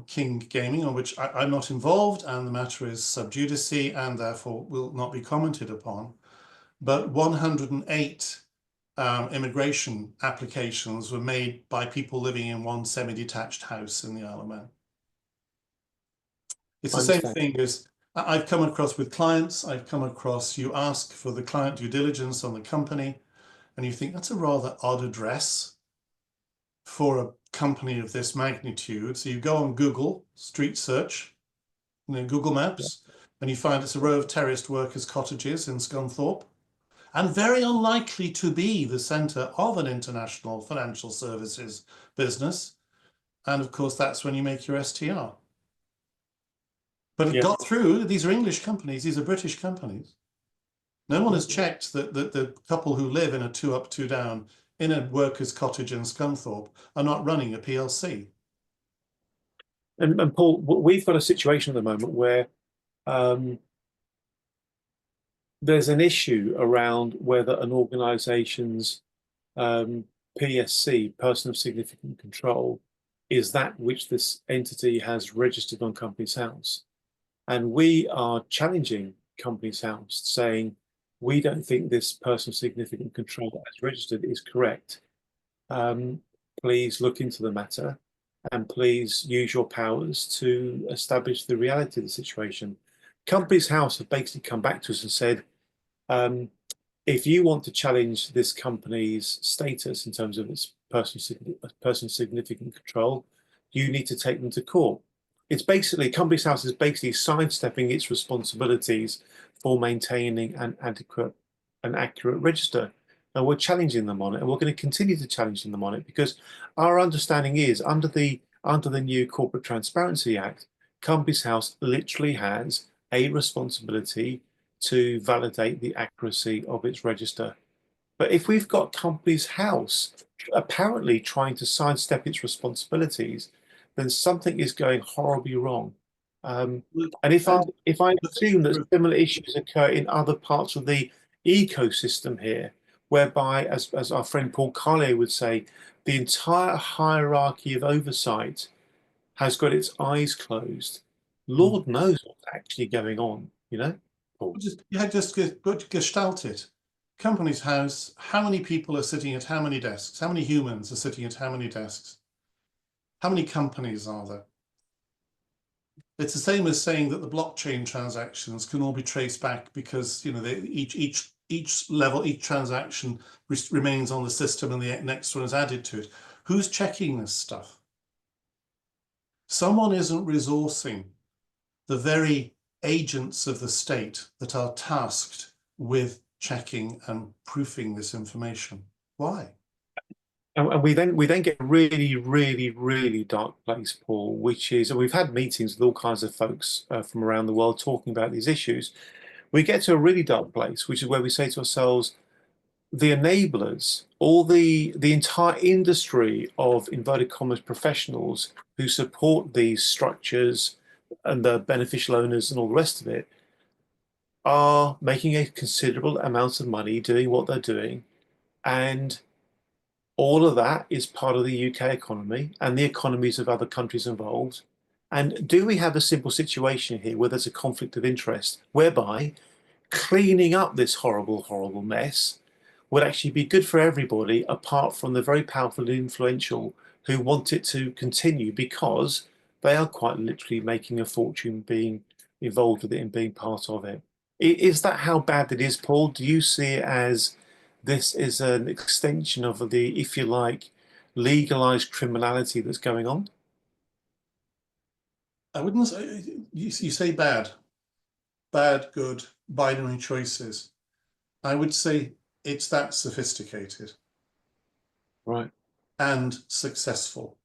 King Gaming, on which I'm not involved, and the matter is sub judice and therefore will not be commented upon. But 108 immigration applications were made by people living in one semi-detached house in the Isle of Man. It's the same thing as I've come across with clients. I've come across, you ask for the client due diligence on the company, and you think that's a rather odd address for a company of this magnitude. So you go on Google, street search, Google Maps, and you find it's a row of terraced workers' cottages in Scunthorpe, and very unlikely to be the centre of an international financial services business. And of course, that's when you make your STR. But it got through. These are English companies. These are British companies. No one has checked that the couple who live in a 2-up, 2-down in a workers' cottage in Scunthorpe are not running a PLC. And Paul, we've got a situation at the moment where there's an issue around whether an organization's PSC, person of significant control, is that which this entity has registered on Companies House. And we are challenging Companies House, saying we don't think this person of significant control as registered is correct. Please look into the matter and please use your powers to establish the reality of the situation. Companies House have basically come back to us and said, if you want to challenge this company's status in terms of its person significant control, you need to take them to court. It's basically, Companies House is basically sidestepping its responsibilities for maintaining an adequate and accurate register. And we're challenging them on it, and we're going to continue to challenge them on it, because our understanding is under the new Corporate Transparency Act, Companies House literally has a responsibility to validate the accuracy of its register. But if we've got Companies House apparently trying to sidestep its responsibilities, then something is going horribly wrong. And if I assume that similar issues occur in other parts of the ecosystem here, whereby, as our friend Paul Carlier would say, the entire hierarchy of oversight has got its eyes closed, Lord knows what's actually going on, you know? Paul. Just gestalt it. Companies House, how many people are sitting at how many desks? How many humans are sitting at how many desks? How many companies are there? It's the same as saying that the blockchain transactions can all be traced back because, you know, each level, each transaction remains on the system and the next one is added to it. Who's checking this stuff? Someone isn't resourcing the very agents of the state that are tasked with checking and proofing this information. Why? And we then get a really, really, really dark place, Paul, which is, and we've had meetings with all kinds of folks from around the world talking about these issues. We get to a really dark place, which is where we say to ourselves, the enablers, all the entire industry of inverted commas professionals who support these structures and the beneficial owners and all the rest of it, are making a considerable amount of money doing what they're doing. And all of that is part of the UK economy and the economies of other countries involved. And do we have a simple situation here where there's a conflict of interest whereby cleaning up this horrible, horrible mess would actually be good for everybody, apart from the very powerful and influential who want it to continue because they are quite literally making a fortune being involved with it and being part of it? Is that how bad it is, Paul? Do you see it as this is an extension of the, if you like, legalized criminality that's going on? I wouldn't say, you say bad, good, binary choices. I would say it's that sophisticated. Right. And successful.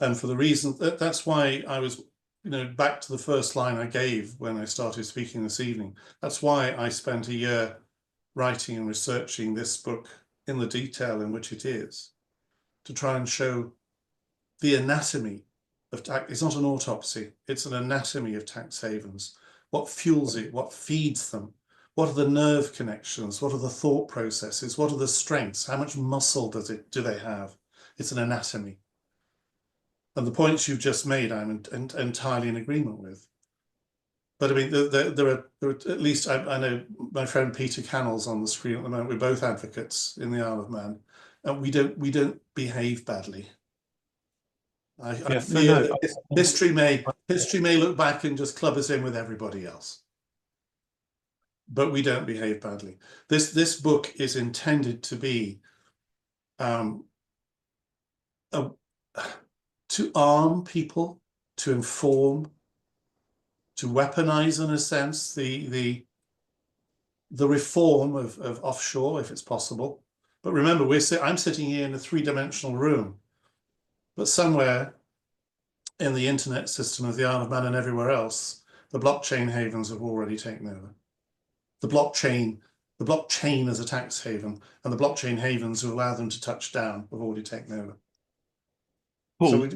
And for the reason that's why I was, you know, back to the first line I gave when I started speaking this evening. That's why I spent a year writing and researching this book in the detail in which it is, to try and show the anatomy of tax. It's not an autopsy, it's an anatomy of tax havens. What fuels it, what feeds them, what are the nerve connections, what are the thought processes, what are the strengths, how much muscle do they have? It's an anatomy. And the points you've just made, I'm entirely in agreement with. But I mean, there are at least, I know my friend Peter Cannell's on the screen at the moment. We're both advocates in the Isle of Man, and we don't behave badly. I fear that history may look back and just club us in with everybody else, but we don't behave badly. This book is intended to be to arm people, to inform, to weaponize, in a sense, the reform of offshore, if it's possible. But remember, I'm sitting here in a three-dimensional room, but somewhere in the internet system of the Isle of Man and everywhere else, the blockchain havens have already taken over. The blockchain as a tax haven, and the blockchain havens who allow them to touch down have already taken over. Paul,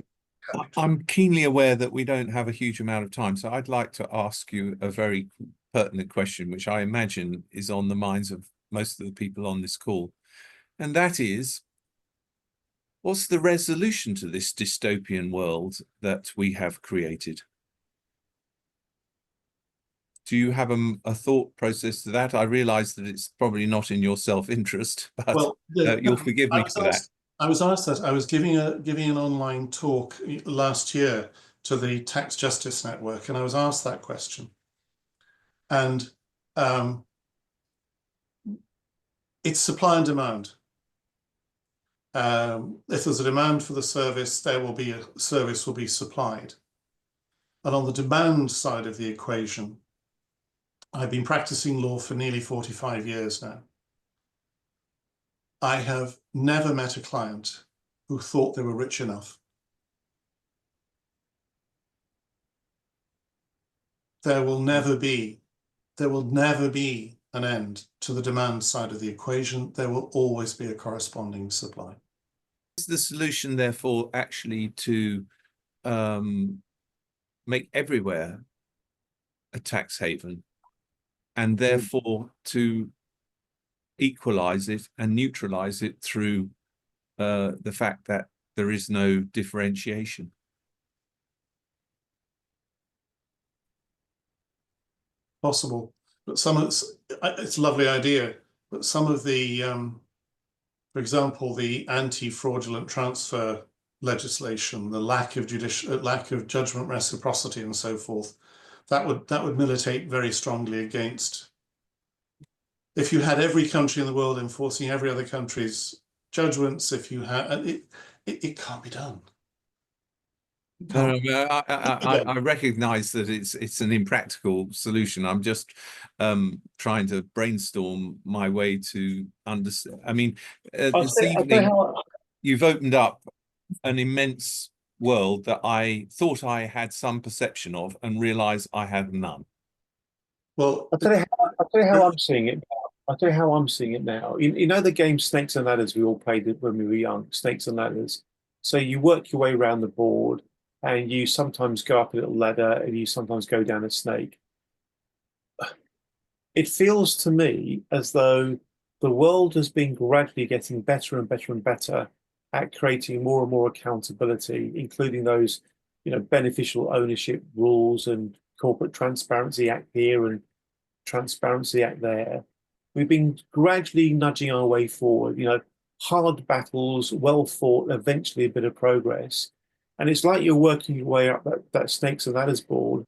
I'm keenly aware that we don't have a huge amount of time, so I'd like to ask you a very pertinent question, which I imagine is on the minds of most of the people on this call. And that is, what's the resolution to this dystopian world that we have created? Do you have a thought process to that? I realize that it's probably not in your self-interest, but Well, you'll forgive me for that. I was asked that. I was giving an online talk last year to the Tax Justice Network, and I was asked that question. And it's supply and demand. If there's a demand for the service, service will be supplied. And on the demand side of the equation, I've been practicing law for nearly 45 years now. I have never met a client who thought they were rich enough. There will never be an end to the demand side of the equation. There will always be a corresponding supply. Is the solution, therefore, actually to make everywhere a tax haven, and therefore to equalize it and neutralize it through the fact that there is no differentiation? Possible, but it's a lovely idea, but some of the, for example, the anti-fraudulent transfer legislation, the lack of judgment reciprocity and so forth, that would militate very strongly against. If you had every country in the world enforcing every other country's judgments, if you had it can't be done. I recognize that it's an impractical solution. I'm just trying to brainstorm my way to understand. I mean, this evening you've opened up an immense world that I thought I had some perception of and realize I have none. Well, I'll tell you how I'm seeing it. I'll tell you how I'm seeing it now. You know the game Snakes and Ladders we all played it when we were young, Snakes and Ladders. So you work your way around the board, and you sometimes go up a little ladder, and you sometimes go down a snake. It feels to me as though the world has been gradually getting better and better and better at creating more and more accountability, including those, beneficial ownership rules and Corporate Transparency Act here and Transparency Act there. We've been gradually nudging our way forward, hard battles, well fought, eventually a bit of progress. And it's like you're working your way up that Snakes and Ladders board.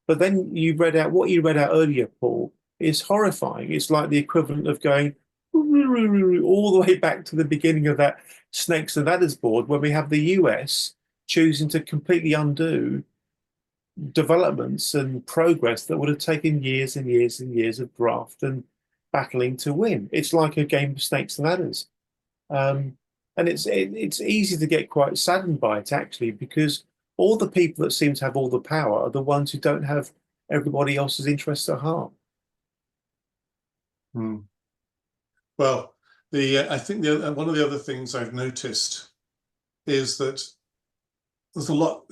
But then what you read out earlier, Paul, is horrifying. It's like the equivalent of going all the way back to the beginning of that Snakes and Ladders board, when we have the US choosing to completely undo developments and progress that would have taken years and years and years of graft and battling to win. It's like a game of Snakes and Ladders. And it's easy to get quite saddened by it, actually, because all the people that seem to have all the power are the ones who don't have everybody else's interests at heart. Well, I think one of the other things I've noticed is that there's a lot,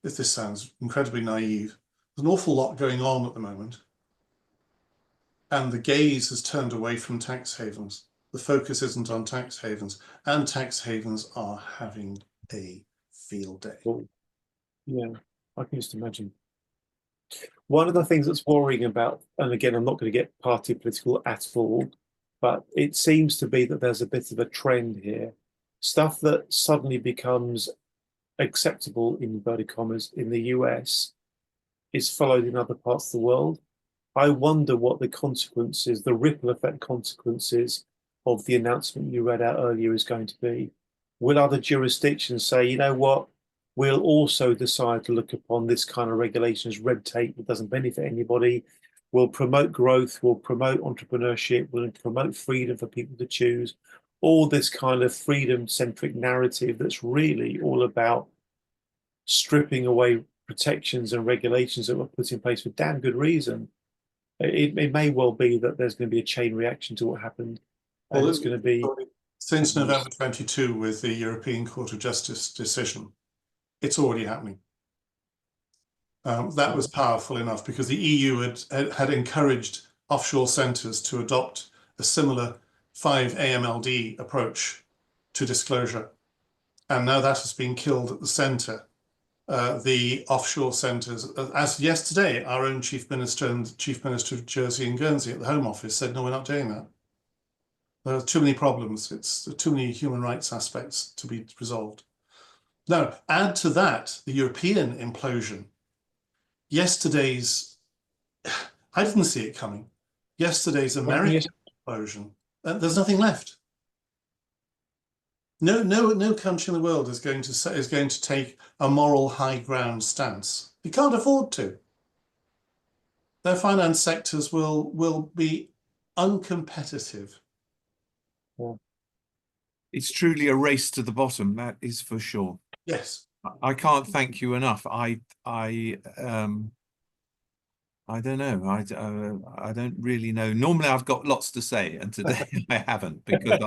if this sounds incredibly naive, there's an awful lot going on at the moment. And the gaze has turned away from tax havens. The focus isn't on tax havens, and tax havens are having a field day. Yeah, I can just imagine. One of the things that's worrying about, and again, I'm not going to get party political at all, but it seems to be that there's a bit of a trend here. Stuff that suddenly becomes acceptable, in inverted commas, in the US is followed in other parts of the world. I wonder what the consequences, the ripple effect consequences of the announcement you read out earlier is going to be. Will other jurisdictions say, you know what, we'll also decide to look upon this kind of regulation as red tape that doesn't benefit anybody. We'll promote growth, we'll promote entrepreneurship, we'll promote freedom for people to choose. All this kind of freedom-centric narrative that's really all about stripping away protections and regulations that were put in place for damn good reason. It may well be that there's going to be a chain reaction to what happened. And it's going to be since November 22 with the European Court of Justice decision. It's already happening. That was powerful enough because the EU had encouraged offshore centres to adopt a similar 5 AMLD approach to disclosure. And now that has been killed at the centre. The offshore centres, as yesterday, our own Chief Minister and Chief Minister of Jersey and Guernsey at the Home Office said, no, we're not doing that. There are too many problems. It's too many human rights aspects to be resolved. Now, add to that the European implosion. Yesterday's, I didn't see it coming. Yesterday's American implosion. There's nothing left. No country in the world is going to take a moral high ground stance. You can't afford to. Their finance sectors will be uncompetitive. It's truly a race to the bottom, that is for sure. Yes. I can't thank you enough. I don't know. I don't really know. Normally I've got lots to say, and today I haven't, because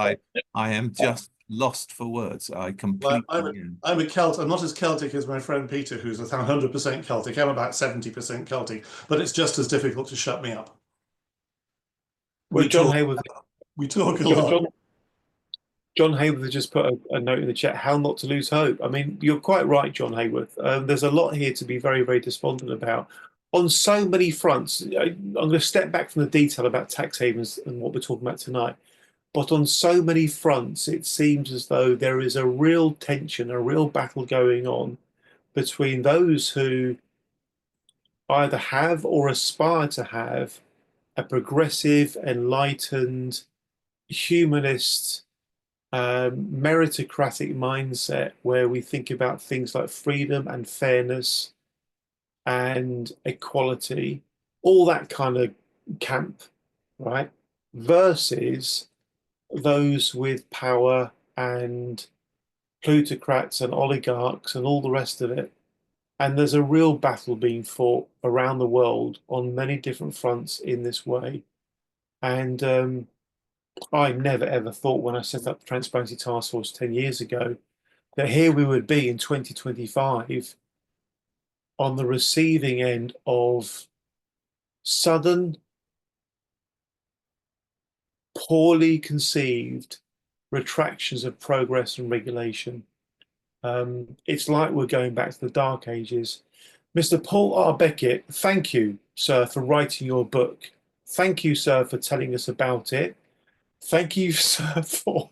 I am just lost for words. I completely. Well, I'm a Celt. I'm not as Celtic as my friend Peter, who's 100% Celtic. I'm about 70% Celtic, but it's just as difficult to shut me up. Well, John Hayworth. We talk a lot. John Hayworth just put a note in the chat, how not to lose hope. I mean, you're quite right, John Hayworth. There's a lot here to be very, very despondent about. On so many fronts, I'm going to step back from the detail about tax havens and what we're talking about tonight. But on so many fronts, it seems as though there is a real tension, a real battle going on between those who either have or aspire to have a progressive, enlightened, humanist, meritocratic mindset where we think about things like freedom and fairness and equality, all that kind of camp, right? Versus those with power and plutocrats and oligarchs and all the rest of it. And there's a real battle being fought around the world on many different fronts in this way. And I never ever thought when I set up the Transparency Task Force 10 years ago that here we would be in 2025 on the receiving end of sudden, poorly conceived retractions of progress and regulation. It's like we're going back to the Dark Ages. Mr. Paul R. Beckett, thank you, sir, for writing your book. Thank you, sir, for telling us about it. Thank you, sir, for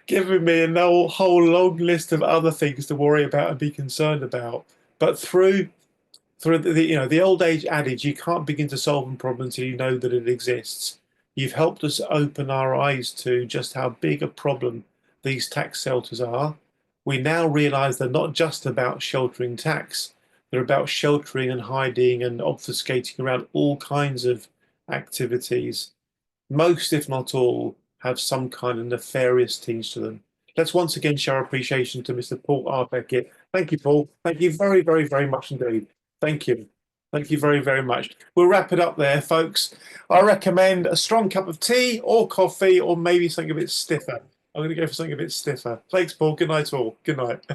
giving me a whole long list of other things to worry about and be concerned about. But through the old age adage, you can't begin to solve a problem until you know that it exists. You've helped us open our eyes to just how big a problem these tax shelters are. We now realize they're not just about sheltering tax. They're about sheltering and hiding and obfuscating around all kinds of activities. Most, if not all, have some kind of nefarious tinge to them. Let's once again show our appreciation to Mr. Paul R. Beckett. Thank you, Paul. Thank you very, very, very much indeed. Thank you. Thank you very, very much. We'll wrap it up there, folks. I recommend a strong cup of tea or coffee or maybe something a bit stiffer. I'm going to go for something a bit stiffer. Thanks, Paul. Good night, all. Good night.